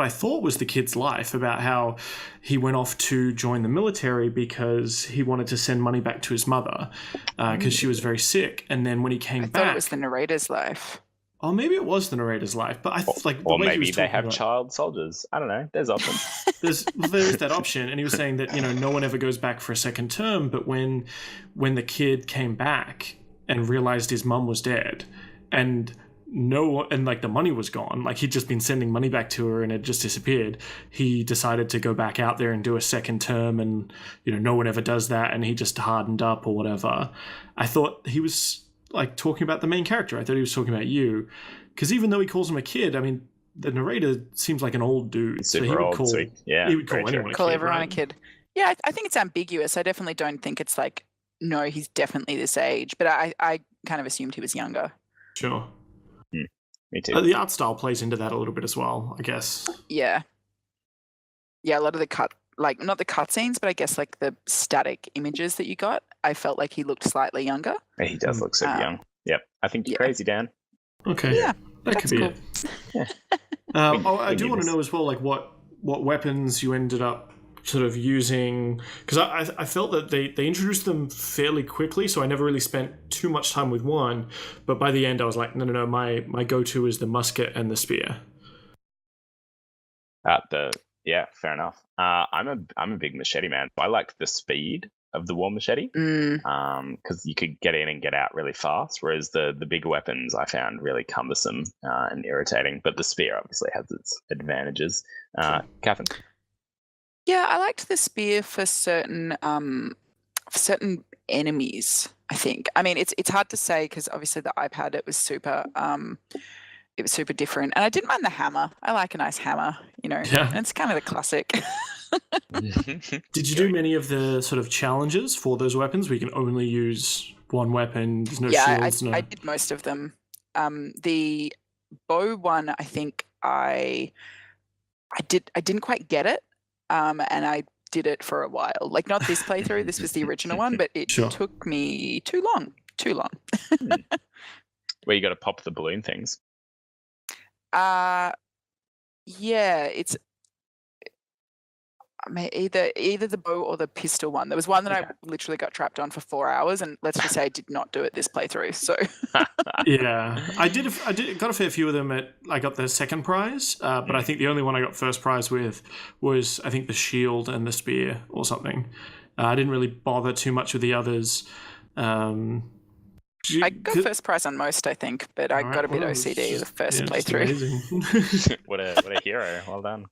thought was the kid's life, about how he went off to join the military because he wanted to send money back to his mother because she was very sick. And then when he came back... I thought it was the narrator's life. Oh, maybe it was the narrator's life, but I like. Or maybe they have child soldiers. I don't know. There's options. There's that option, and he was saying that no one ever goes back for a second term. But when the kid came back and realized his mum was dead, and like the money was gone, like he'd just been sending money back to her and it just disappeared. He decided to go back out there and do a second term, and no one ever does that, and he just hardened up or whatever. I thought he was like talking about the main character. I thought he was talking about you, because even though he calls him a kid, I mean, the narrator seems like an old dude. Super so he would call, sweet. Yeah, he would call anyone everyone a kid. Yeah, I think it's ambiguous. I definitely don't think it's like, no, he's definitely this age. But I kind of assumed he was younger. Sure. Me too. The art style plays into that a little bit as well, I guess. Yeah. Yeah, a lot of the not the cutscenes, but I guess like the static images that you got, I felt like he looked slightly younger. Yeah, he does look super young. Yep. I think you're crazy, Dan. Okay. Yeah. That could be cool. it. I do want to know as well, like what weapons you ended up sort of using, because I felt that they introduced them fairly quickly, so I never really spent too much time with one. But by the end, I was like, no, my go-to is the musket and the spear. Yeah, fair enough. I'm a big machete man. I liked the speed of the war machete because you could get in and get out really fast, whereas the bigger weapons I found really cumbersome and irritating. But the spear obviously has its advantages. Catherine? Yeah, I liked the spear for certain enemies, I think. I mean, it's hard to say because obviously the iPad, it was super different. And I didn't mind the hammer. I like a nice hammer, Yeah. It's kind of the classic. Did you do many of the sort of challenges for those weapons where you can only use one weapon? There's no shields. I did most of them. The bow one, I think I didn't quite get it. And I did it for a while. Like not this playthrough, this was the original one, but it took me too long. Where you got to pop the balloon things. Yeah, it's either the bow or the pistol one. There was one that I literally got trapped on for 4 hours, and let's just say I did not do it this playthrough. So yeah, I got a fair few of them. I got the second prize, but I think the only one I got first prize with was I think the shield and the spear or something. I didn't really bother too much with the others. I got first prize on most, I think, but I got a bit OCD the first playthrough. What a hero! Well done,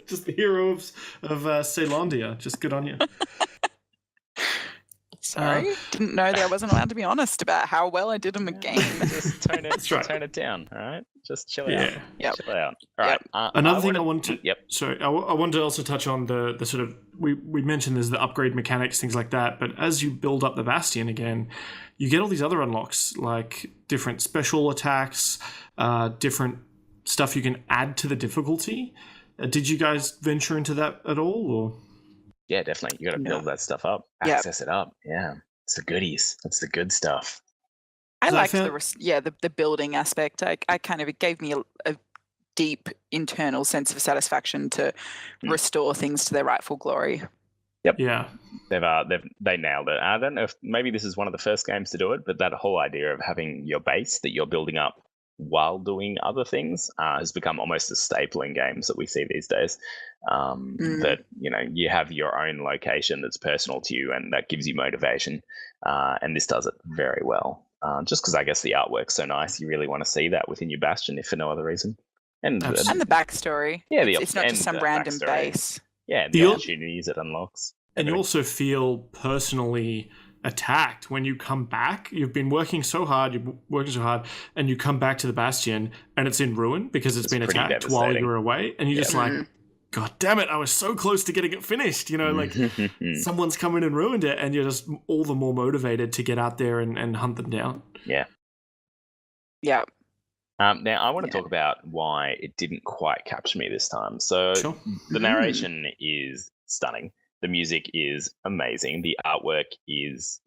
just the hero of Ceylondia. Just good on you. Sorry, didn't know that I wasn't allowed to be honest about how well I did in the game. Just tone it down. All right, just chill out. Yep. Chill out. All right. Another thing I wanted to. Sorry, I wanted to also touch on the sort of we mentioned there's the upgrade mechanics, things like that. But as you build up the Bastion again, you get all these other unlocks like different special attacks, different stuff you can add to the difficulty. Did you guys venture into that at all, or? Yeah, definitely. You got to build that stuff up, access it up. Yeah, it's the goodies. That's the good stuff. I liked the building aspect. I kind of, it gave me a deep internal sense of satisfaction to restore things to their rightful glory. Yep. Yeah. They nailed it. I don't know if maybe this is one of the first games to do it, but that whole idea of having your base that you're building up while doing other things has become almost a staple in games that we see these days. That you have your own location that's personal to you, and that gives you motivation. And this does it very well. Just because I guess the artwork's so nice, you really want to see that within your Bastion, if for no other reason. And the backstory. Yeah, it's not just some random backstory. Base. Yeah, the opportunities it unlocks. And you also feel personally attacked when you come back. You've been working so hard, and you come back to the Bastion, and it's in ruin because it's been attacked while you were away, and you're just like, God damn it, I was so close to getting it finished. Like someone's come in and ruined it, and you're just all the more motivated to get out there and hunt them down. Yeah. Yeah. Now, I want to talk about why it didn't quite capture me this time. So the narration is stunning. The music is amazing. The artwork is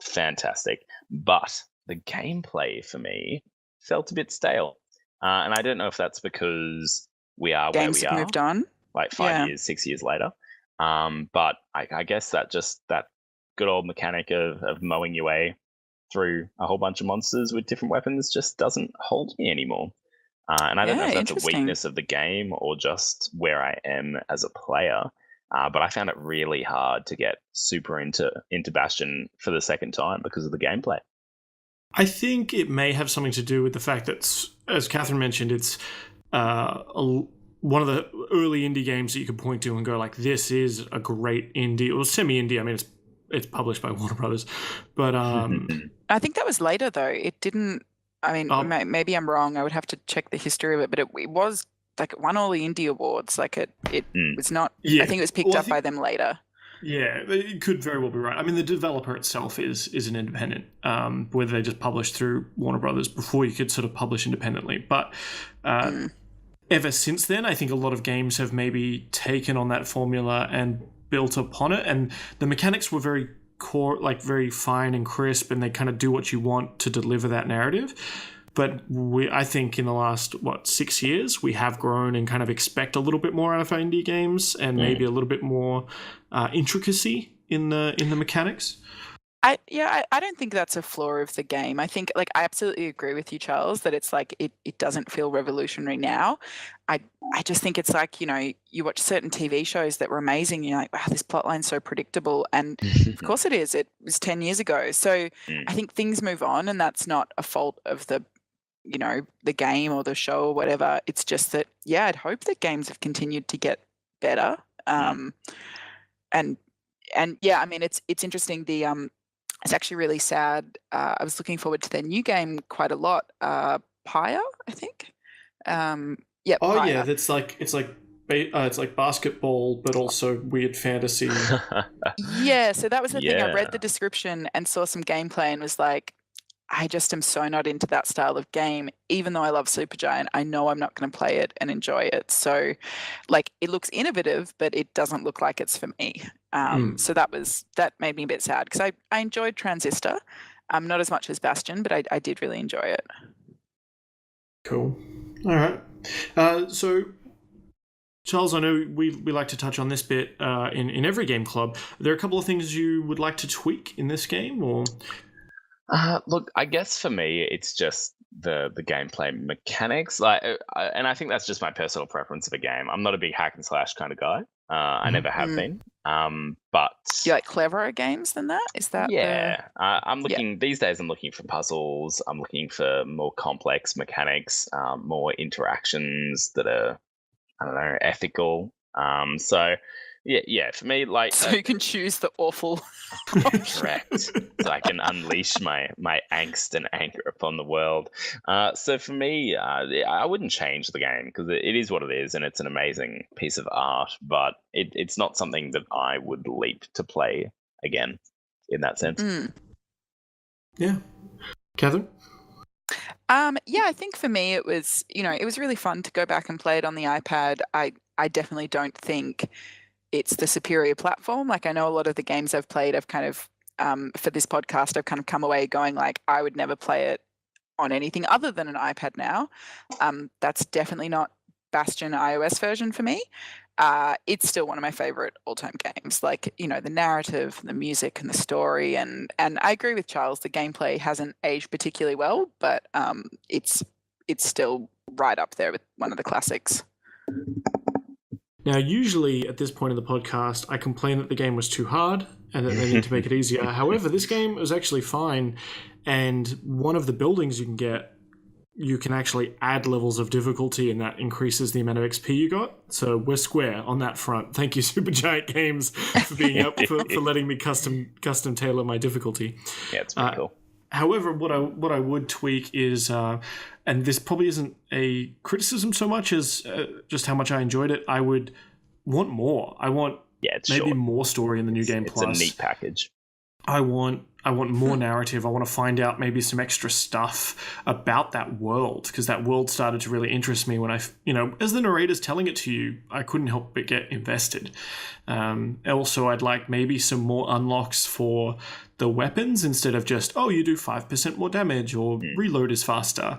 fantastic. But the gameplay for me felt a bit stale. And I don't know if that's because we are Games where we have are. moved on. Like 5 years, 6 years later. But I guess that good old mechanic of mowing your way through a whole bunch of monsters with different weapons just doesn't hold me anymore. And I don't know if that's a weakness of the game or just where I am as a player. But I found it really hard to get super into Bastion for the second time because of the gameplay. I think it may have something to do with the fact that, as Catherine mentioned, it's one of the early indie games that you could point to and go like, this is a great indie, or semi-indie. I mean, it's published by Warner Brothers, but I think that was later though. It didn't. I mean, maybe I'm wrong. I would have to check the history of it, but it was like it won all the indie awards. Like it was not. I think it was picked up by them later. Yeah, it could very well be right. I mean, the developer itself is an independent, whether they just published through Warner Brothers before you could sort of publish independently. But ever since then, I think a lot of games have maybe taken on that formula and built upon it. And the mechanics were very core, like very fine and crisp, and they kind of do what you want to deliver that narrative. But I think in the last 6 years, we have grown and kind of expect a little bit more out of our indie games, and maybe a little bit more intricacy in the mechanics. I don't think that's a flaw of the game. I think I absolutely agree with you, Charles, that it's like it doesn't feel revolutionary now. I just think it's like, you watch certain TV shows that were amazing, you're like, wow, this plotline's so predictable. And of course it is. It was 10 years ago. So I think things move on, and that's not a fault of the game or the show or whatever. It's just that, I'd hope that games have continued to get better. And I mean, it's interesting. It's actually really sad. I was looking forward to their new game quite a lot. Pyre, I think. Pyre. Yeah, it's like basketball, but also weird fantasy. Yeah, so that was the thing. I read the description and saw some gameplay and was like, I just am so not into that style of game. Even though I love Supergiant, I know I'm not going to play it and enjoy it. So, it looks innovative, but it doesn't look like it's for me. So that made me a bit sad because I enjoyed Transistor, not as much as Bastion, but I did really enjoy it. Cool. All right. So, Charles, I know we like to touch on this bit in every game club. Are there a couple of things you would like to tweak in this game, or? Look, I guess for me, it's just the gameplay mechanics. And I think that's just my personal preference of a game. I'm not a big hack and slash kind of guy. I never have been. But do you like cleverer games than that? Is that? Yeah, I'm looking these days. I'm looking for puzzles. I'm looking for more complex mechanics, more interactions that are, I don't know, ethical. So. Yeah. For me, so you can choose the awful. Correct. So I can unleash my angst and anger upon the world. So for me, I wouldn't change the game because it is what it is, and it's an amazing piece of art. But it's not something that I would leap to play again, in that sense. Yeah, Catherine. I think for me it was, it was really fun to go back and play it on the iPad. I definitely don't think it's the superior platform. Like, I know a lot of the games I've played, I've kind of, for this podcast, I've kind of come away going like, I would never play it on anything other than an iPad now. That's definitely not Bastion iOS version for me. It's still one of my favorite all-time games. Like, the narrative, the music, and the story, and I agree with Charles. The gameplay hasn't aged particularly well, but it's it's still right up there with one of the classics. Now, usually at this point in the podcast, I complain that the game was too hard and that they need to make it easier. However, this game was actually fine, and one of the buildings you can get, you can actually add levels of difficulty, and that increases the amount of XP you got. So we're square on that front. Thank you, Supergiant Games, for being up for letting me custom tailor my difficulty. Yeah, it's pretty cool. However, what I would tweak is, and this probably isn't a criticism so much as just how much I enjoyed it. I would want more. I want maybe short. More story in the new game. It's Plus, a neat package. I want more narrative. I want to find out maybe some extra stuff about that world, because that world started to really interest me when as the narrator's telling it to you, I couldn't help but get invested. Also, I'd like maybe some more unlocks for the weapons instead of just, you do 5% more damage or reload is faster.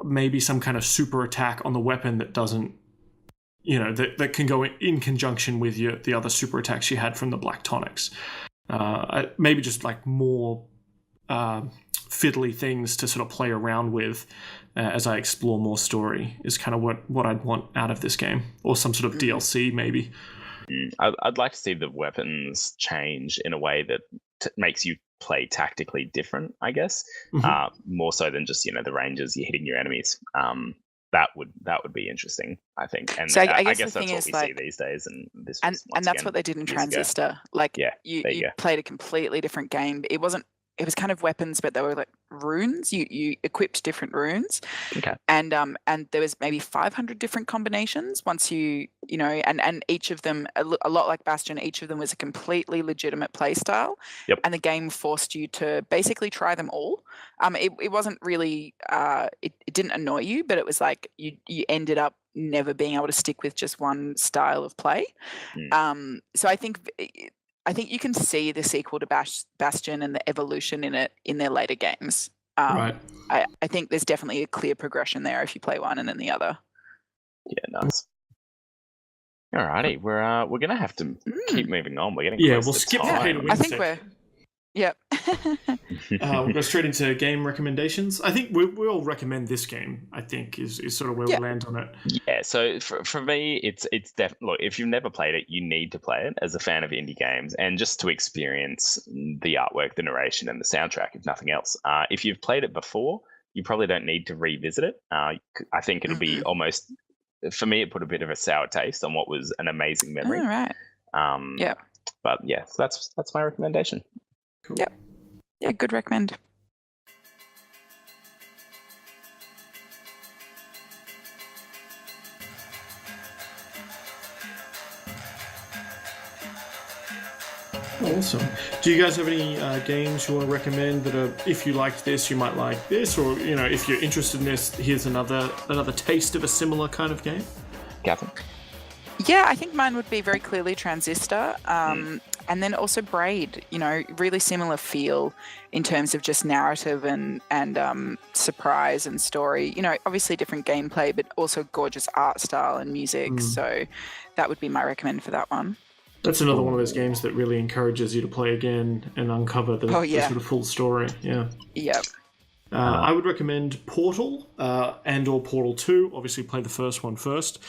Maybe some kind of super attack on the weapon that doesn't, that can go in conjunction with the other super attacks you had from the Black Tonics. Maybe just like more fiddly things to sort of play around with as I explore more story is kind of what I'd want out of this game, or some sort of DLC maybe. I'd like to see the weapons change in a way that makes you play tactically different, I guess. More so than just the ranges you're hitting your enemies. That would be interesting, I think. And so I guess that's what we see these days. And this was and that's what they did in Transistor. Like you played a completely different game. It was kind of weapons, but they were like runes. You equipped different runes. Okay. And there was maybe 500 different combinations once and each of them, a lot like Bastion, each of them was a completely legitimate play style. Yep. And the game forced you to basically try them all. It wasn't really, it didn't annoy you, but it was like you ended up never being able to stick with just one style of play. So I think you can see the sequel to Bastion and the evolution in it in their later games. Right. I think there's definitely a clear progression there if you play one and then the other. Yeah, nice. Alrighty, we're gonna have to keep moving on. We're getting we'll skip the pay to win. I think Yep. We'll go straight into game recommendations. I think we'll recommend this game, I think, is sort of where we land on it. Yeah, so for me, it's definitely, look, if you've never played it, you need to play it as a fan of indie games and just to experience the artwork, the narration, and the soundtrack, if nothing else. If you've played it before, you probably don't need to revisit it. I think it'll be almost, for me, it put a bit of a sour taste on what was an amazing memory. All right. But yeah, so that's my recommendation. Cool. Yep. Yeah, good recommend. Awesome. Do you guys have any games you want to recommend that are, if you liked this, you might like this, or if you're interested in this, here's another taste of a similar kind of game? Catherine? Yeah, I think mine would be very clearly Transistor, and then also Braid. Really similar feel in terms of just narrative and surprise and story. Obviously different gameplay, but also gorgeous art style and music. So that would be my recommend for that one. That's another one of those games that really encourages you to play again and uncover the sort of full story. Yeah. Yep. I would recommend Portal and/or Portal 2. Obviously, play the first one first,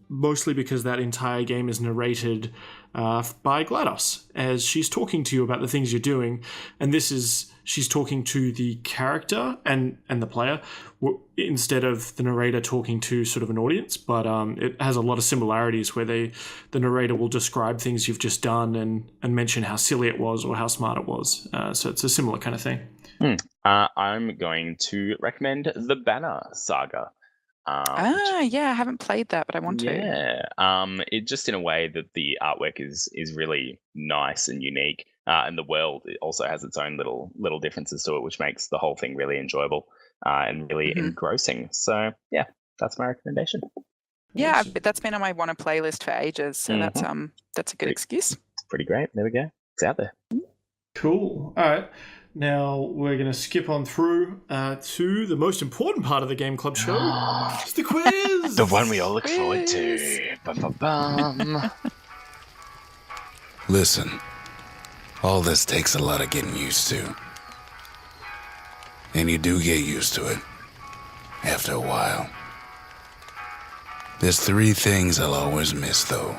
mostly because that entire game is narrated by GLaDOS as she's talking to you about the things you're doing, and she's talking to the character and the player instead of the narrator talking to sort of an audience. But it has a lot of similarities where the narrator will describe things you've just done and mention how silly it was or how smart it was. So it's a similar kind of thing. I'm going to recommend the Banner Saga. I haven't played that, but I want to. Yeah, it just in a way that the artwork is really nice and unique, and the world also has its own little differences to it, which makes the whole thing really enjoyable and really engrossing. So yeah, that's my recommendation. Yeah, that's been on my wanna playlist for ages, so that's a good excuse. It's pretty great. There we go. It's out there. Cool. All right. Now we're going to skip on through to the most important part of the Game Club show. It's the quiz! The one we all look forward to. Bum. Listen, all this takes a lot of getting used to. And you do get used to it. after a while. There's 3 things I'll always miss, though.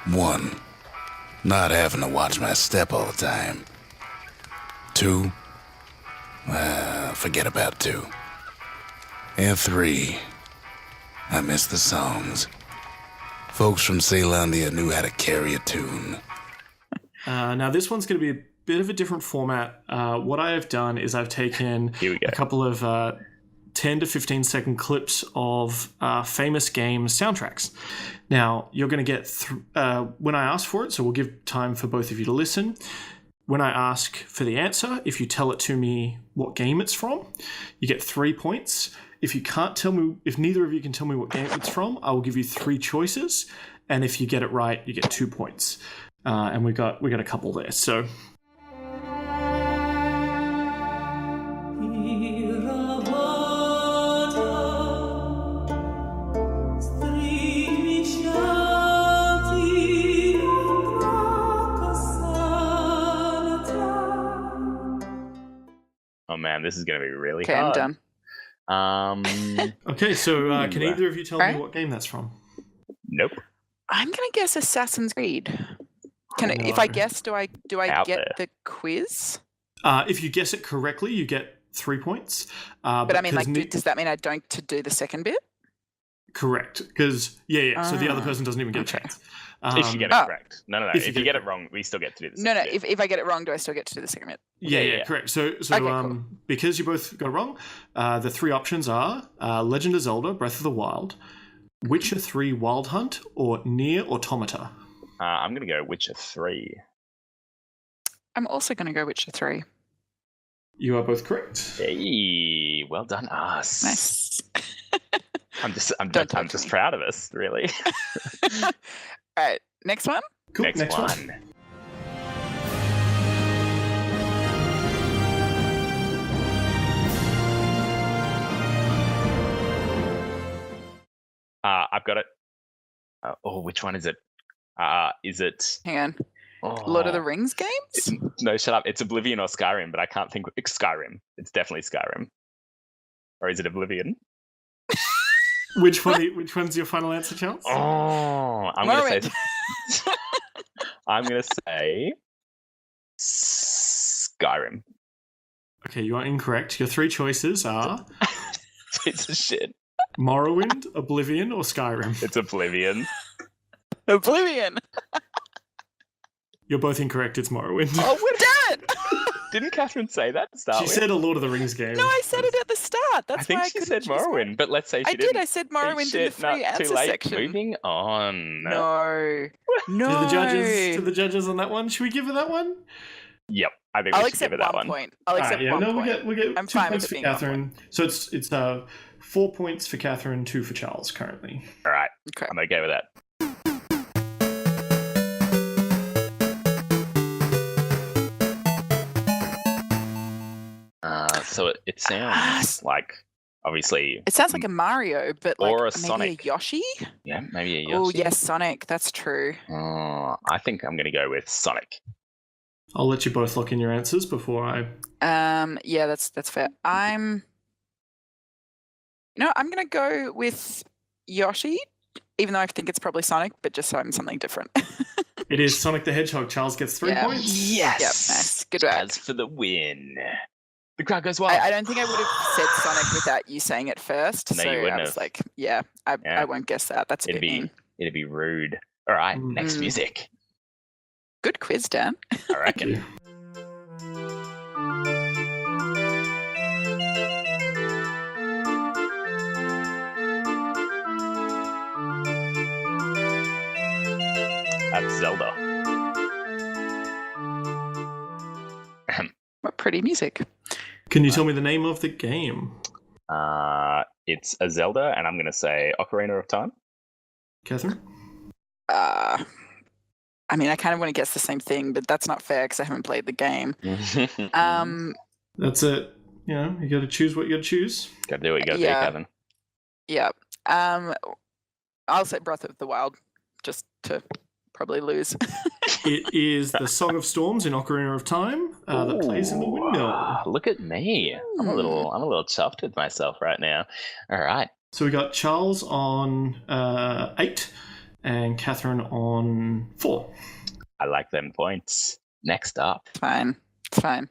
1, not having to watch my step all the time. 2, forget about 2. And 3, I miss the songs. Folks from Ceylondia knew how to carry a tune. Now, this one's going to be a bit of a different format. What I have done is I've taken a couple of 10 to 15 second clips of famous game soundtracks. Now, you're going to get, when I ask for it, so we'll give time for both of you to listen. When I ask for the answer, if you tell it to me what game it's from, you get 3 points. If you can't tell me, if neither of you can tell me what game it's from, I will give you 3 choices. And if you get it right, you get 2 points. And we got a couple there. So. Oh man, this is going to be really Okay, hard. I'm done. Okay, so can either of you tell me what game that's from? Nope. I'm gonna guess Assassin's Creed. If I guess, do I Out get there. the quiz? If you guess it correctly, you get 3 points. But I mean, does that mean I don't to do the second bit? Correct, because so the other person doesn't even get a chance. If you get it correct. No. If If you you get get it wrong, we still get to do this. No. If I get it wrong, do I still get to do the second bit? Yeah, correct. So Okay, cool. because you both got it wrong, the 3 options are Legend of Zelda: Breath of the Wild, Witcher 3: Wild Hunt, or Nier Automata. I'm going to go Witcher 3. I'm also going to go Witcher 3. You are both correct. Hey, well done us. Nice. I'm Don't talk I'm to just me. proud of us, really. All right, next one. Cool. Next one. I've got it. Which one is it? Is it? Hang on. Oh, Lord of the Rings games? No, shut up. It's Oblivion or Skyrim, but I can't think. Skyrim. It's definitely Skyrim. Or is it Oblivion? Which one's your final answer, Charles? Oh, I'm going Morrowind. to say. I'm going to say Skyrim. Okay, you are incorrect. Your 3 choices are Piece of shit. Morrowind, Oblivion, or Skyrim. It's Oblivion. Oblivion. You're both incorrect. It's Morrowind. Oh, we're done. Didn't Catherine say that to start She with? said a Lord of the Rings game. No, I said it at the start. That's I think why she I said couldn't choose one. Morrowind, but let's say she I didn't. did. I said Morrowind in the Shit, free too answer late. section. Moving on. No. To the judges on that one. Should we give her that one? Yep, I think I'll we should accept give it that one one. point. I'll accept one point. We get I'm 2 fine with points it for being 1 Catherine. So it's 4 points for Catherine, 2 for Charles currently. All right, Okay. I'm okay with that. So it sounds like, obviously, It sounds like a Mario, but like Or a maybe Sonic. a Yoshi. yeah, maybe a Yoshi. Oh yes, Sonic. That's true. I think I'm going to go with Sonic. I'll let you both lock in your answers before I. Yeah, that's fair. I'm gonna go with Yoshi, even though I think it's probably Sonic, but just so I'm something different. It is Sonic the Hedgehog. Charles gets 3 Yeah. points. Yes. Yep, nice. Good work. As for the win. The crowd goes wild. I don't think I would have said Sonic without you saying it first. No, so you wouldn't I was have. like, yeah, I won't guess that. That's a It'd bit be mean. it'd be rude. All right, next Mm. music. Good quiz, Dan. I reckon. That's Zelda. What pretty music. Can you tell me the name of the game, It's a Zelda, and I'm going to say Ocarina of Time. Catherine? I mean, I kind of want to guess the same thing, but that's not fair because I haven't played the game. That's it. You know, you got to choose what you got to choose. Gotta do what you gotta do, Yeah. Kevin. Yeah. I'll say Breath of the Wild, just to probably lose. It is the Song of Storms in Ocarina of Time that plays in the windmill. Look at me. I'm a little chuffed with myself right now. All right. So we got Charles on 8 and Catherine on 4. I like them points. Next up. Fine. It's fine.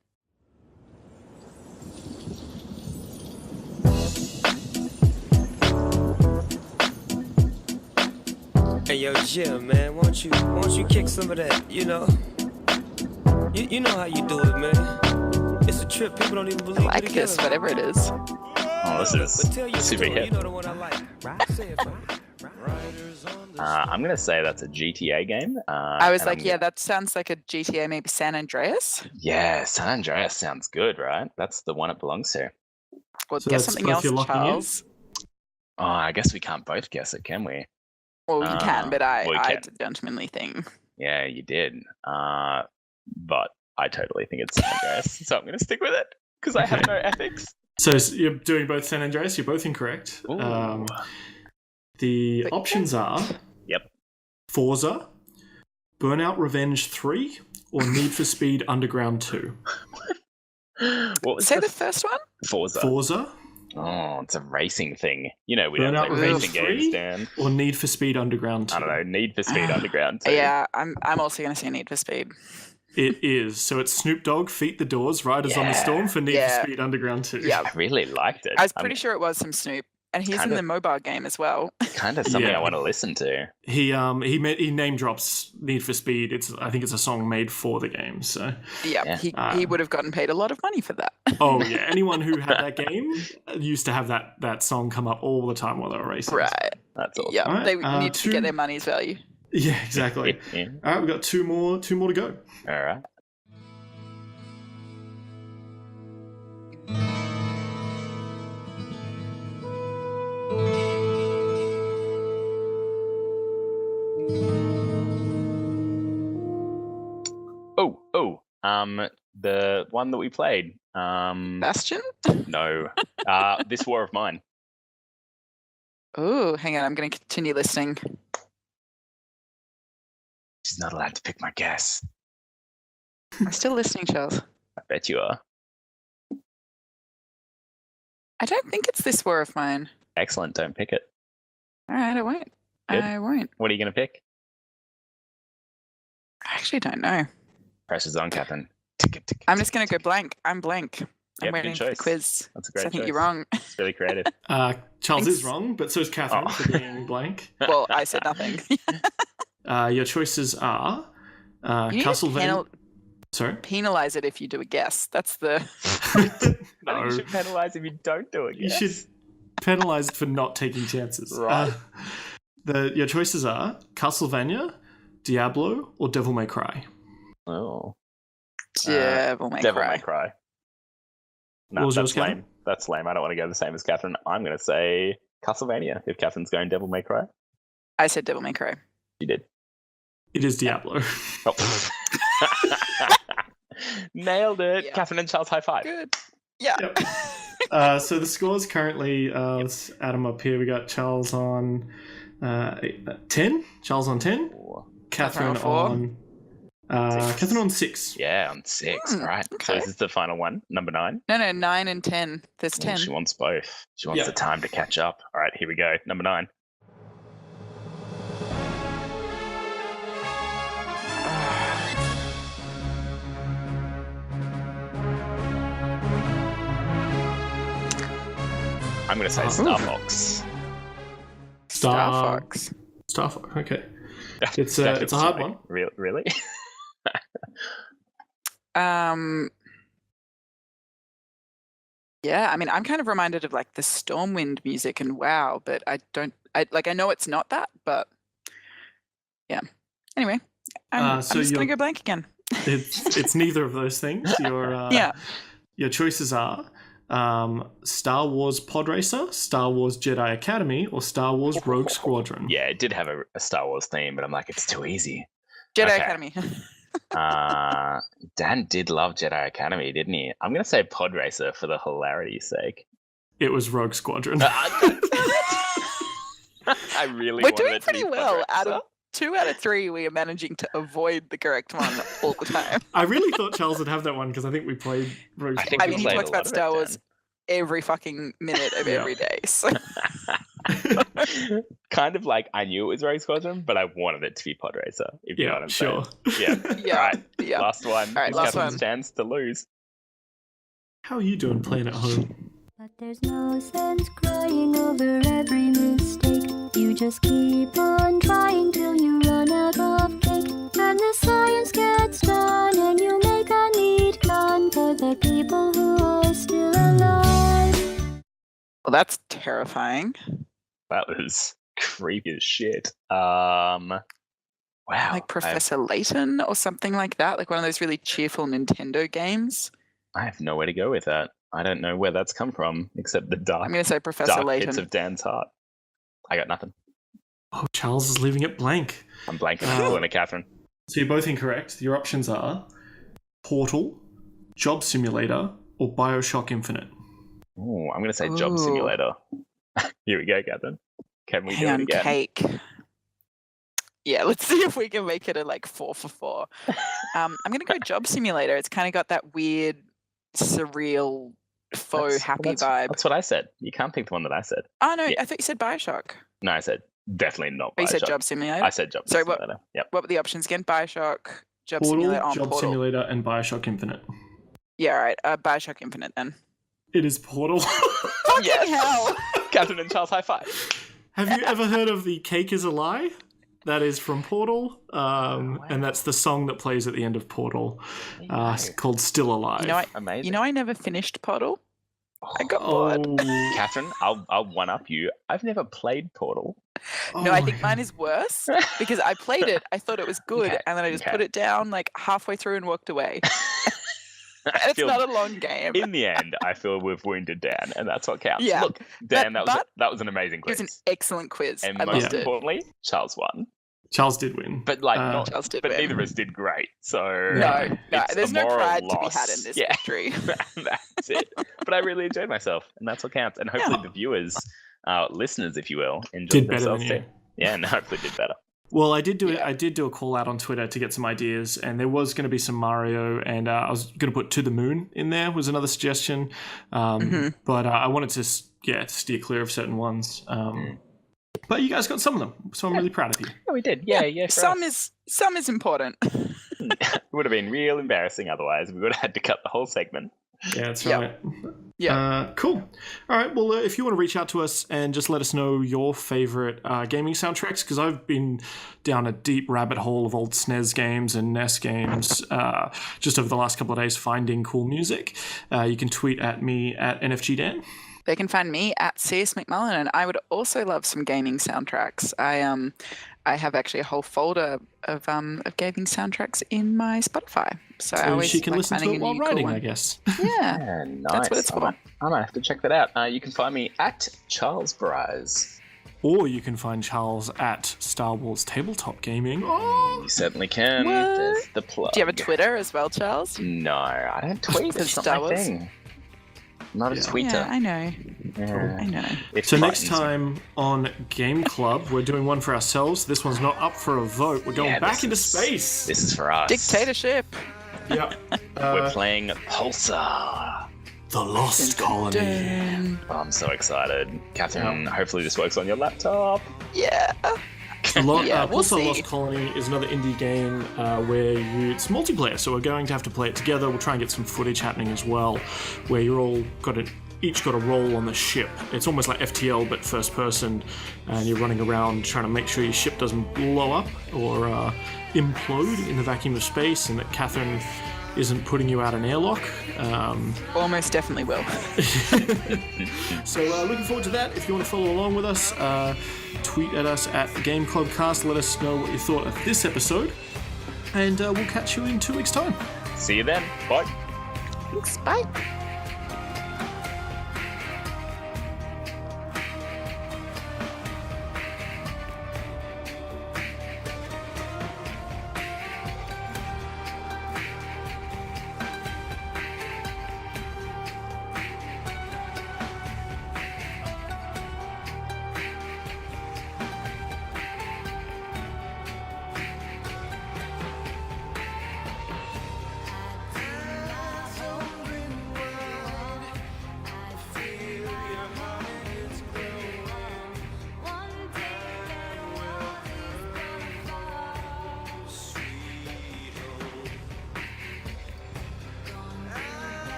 Hey yo, Jim, man, won't you kick some of that? You know how you do it, man. It's a trip. People don't even believe I like this, whatever it is. Oh, this is super hip. You know the one I like. Say it, I'm going to say that's a GTA game. I was like, that sounds like a GTA, maybe San Andreas. Yeah, San Andreas sounds good, right? That's the one it belongs to. Well, So guess that's something both else, you're locking in? Charles. Oh, I guess we can't both guess it, can we? Well, you can, but I can. did the gentlemanly thing. Yeah, you did. But I totally think it's San Andreas, so I'm going to stick with it because I have no ethics. So you're doing both San Andreas. You're both incorrect. Ooh. The options are Forza, Burnout Revenge 3, or Need for Speed Underground 2. What was Say the first one? Forza. Oh, it's a racing thing. You know, we don't Burnout play Revenge racing 3 games, Dan. or Need for Speed Underground 2. I don't know. Need for Speed Underground 2. Yeah, I'm also going to say Need for Speed. It is. So it's Snoop Dogg, Feet the Doors, Riders on the Storm for Need for Speed Underground 2. Yeah. I really liked it. I was pretty sure it was some Snoop. And he's in the mobile game as well. Kind of something I want to listen to. He name drops Need for Speed. I think it's a song made for the game. So he would have gotten paid a lot of money for that. Oh yeah, anyone who had that game used to have that song come up all the time while they were racing. Right. That's awesome. Yeah, right, they need to get their money's value. Yeah, exactly. All right, we've got two more to go. All right. The one that we played. Bastion? No. This War of Mine. Oh, hang on, I'm going to continue listening. She's not allowed to pick my guess. I'm still listening, Charles. I bet you are. I don't think it's This War of Mine. Excellent. Don't pick it. All right, I won't. Good. I won't. What are you going to pick? I actually don't know. Pressure's on, Catherine. I'm just going to go blank. I'm blank. I'm Yep, waiting good for the choice. quiz. That's a great So I think choice. you're wrong. It's really creative. Charles Thanks. is wrong, but so is Catherine Oh. for being blank. Well, I said nothing. Your choices are You need to Castlevania. Sorry? penalize it if you do a guess. That's the... I think No. you should penalise if you don't do it. You should penalise it for not taking chances. Right. Your choices are Castlevania, Diablo, or Devil May Cry. Oh. Devil May Devil Cry. May Cry. What No, was yours, that's lame. Catherine? That's lame. I don't want to go the same as Catherine. I'm going to say Castlevania if Catherine's going Devil May Cry. I said Devil May Cry. You did. It is Diablo. Oh. Nailed it. Yeah. Catherine and Charles, high five. Good. Yeah. Yep. So the scores currently, let's add them up here. We got Charles on 10. Charles on 10. Catherine Catherine on 6. Yeah, on 6. Hmm, Right. So okay. this is the final one, number 9. No, 9 and 10. There's 10. She wants both. She wants Yep. the time to catch up. All right, here we go. Number 9. I'm going to say Star Fox. Star Fox. Star Fox. Okay. It's a hard one. Really? Yeah, I mean, I'm kind of reminded of like the Stormwind music and WoW, but I know it's not that, but yeah. Anyway, I'm So just gonna you're- go blank again. It's neither of those things. Your choices are Star Wars Pod Racer, Star Wars Jedi Academy, or Star Wars Rogue Squadron. Yeah, it did have a Star Wars theme, but I'm like, it's too easy. Jedi Okay. Academy. Dan did love Jedi Academy, didn't he? I'm going to say Pod Racer for the hilarity's sake. It was Rogue Squadron. I really We're wanted doing it to pretty be Pod well out Racer. of 2 out of 3 we are managing to avoid the correct one all the time. I really thought Charles would have that one because I think we played Rogue I think I we mean, he played talks a lot about of it, Star Wars Dan. every fucking minute of every day. So. Kind of like I knew it was Rogue Squadron, but I wanted it to be Pod Racer, if you know what I'm saying. Yeah. Yeah. All right. Yeah. Last one. All right, It's last Catherine's one. chance to lose. How are you doing playing at home? But there's no sense crying over every mistake. You just keep on trying till you run out of cake. And the science gets done and you make a neat gun for the people who are still alive. Well, that's terrifying. That was creepy as shit. Wow. Like Professor Layton or something like that. Like one of those really cheerful Nintendo games. I have nowhere to go with that. I don't know where that's come from, except the dark, I'm going to say Professor dark Layton. pits of Dan's heart. I got nothing. Oh, Charles is leaving it blank. I'm blanking. I'm calling it Catherine. So you're both incorrect. Your options are Portal, Job Simulator, or Bioshock Infinite. Ooh, I'm going to say Job Simulator. Here we go, Catherine. Can we Hang do on, it again? cake. Yeah, let's see if we can make it a 4 for 4. I'm going to go Job Simulator. It's kind of got that weird, surreal, faux happy vibe. That's what I said. You can't pick the one that I said. Oh, no, Yeah. I thought you said Bioshock. No, I said definitely not Oh, you said Bioshock. Job Simulator? I said Job Sorry, what- Simulator. Yep. What were the options again? Bioshock, Job Portal, Simulator, on Job Portal. Simulator, and Bioshock Infinite. Yeah, all right. Bioshock Infinite then. It is Portal. Fucking hell. Catherine and Charles, high five. Have you ever heard of the Cake is a Lie? That is from Portal, and that's the song that plays at the end of Portal, called Still Alive. Amazing. I never finished Portal. I got bored. Oh, Catherine, I'll one up you. I've never played Portal. No, I think mine is worse because I played it. I thought it was good, Okay, and then I just okay. put it down halfway through and walked away. I It's feel- not a long game. In the end, I feel we've wounded Dan, and that's what counts. Yeah, Look, Dan, but that was an amazing It quiz. was an excellent quiz. And I most loved it. importantly, Charles won. Charles did win. But Charles did win. neither of us did great. So No, it's there's a no moral pride to be loss. had in this Yeah. victory. That's it. But I really enjoyed myself, and that's what counts. And hopefully Yeah. the viewers, listeners, if you will, enjoyed Did better themselves than you. too. Yeah, and hopefully did better. Well, I did do a call out on Twitter to get some ideas, and there was going to be some Mario, and I was going to put To the Moon in there was another suggestion, but I wanted to steer clear of certain ones. But you guys got some of them, so I'm really proud of you. Yeah, we did. Yeah. Some is important. It would have been real embarrassing otherwise. We would have had to cut the whole segment. Yeah, that's Yeah. right. Yeah. Cool. All right. Well, if you want to reach out to us and just let us know your favorite gaming soundtracks, because I've been down a deep rabbit hole of old SNES games and NES games just over the last couple of days finding cool music. You can tweet at me at NFGDan. They can find me at CS McMullen, and I would also love some gaming soundtracks. I have actually a whole folder of gaming soundtracks in my Spotify, so I So always she can like listen to finding it a while new cool riding, one. I guess. Yeah, Yeah, nice. That's what it's for. I might have to check that out. You can find me at Charles Bryce. Or you can find Charles at Star Wars Tabletop Gaming. You certainly can. What? There's the plug. Do you have a Twitter as well, Charles? No, I don't tweet. That's not Star my Wars? thing. I'm not a Yeah. tweeter. Yeah, I know. Yeah. I know. It So next frightens me. time on Game Club, we're doing one for ourselves. This one's not up for a vote. We're going Yeah, back this into is- space. This is for us. Dictatorship. Yeah. We're playing Pulsar. The Lost Colony. Dun. Oh, I'm so excited. Catherine, hopefully this works on your laptop. Yeah. Yeah, we'll Pulsar see. Lost Colony is another indie game where it's multiplayer, so we're going to have to play it together. We'll try and get some footage happening as well, where you're all each got a role on the ship. It's almost like FTL but first person, and you're running around trying to make sure your ship doesn't blow up or implode in the vacuum of space, and that Catherine isn't putting you out an airlock. Almost definitely will. So looking forward to that. If you want to follow along with us, tweet at us at Game Club Cast. Let us know what you thought of this episode, and we'll catch you in 2 weeks' time. See you then. Bye. Thanks. Bye.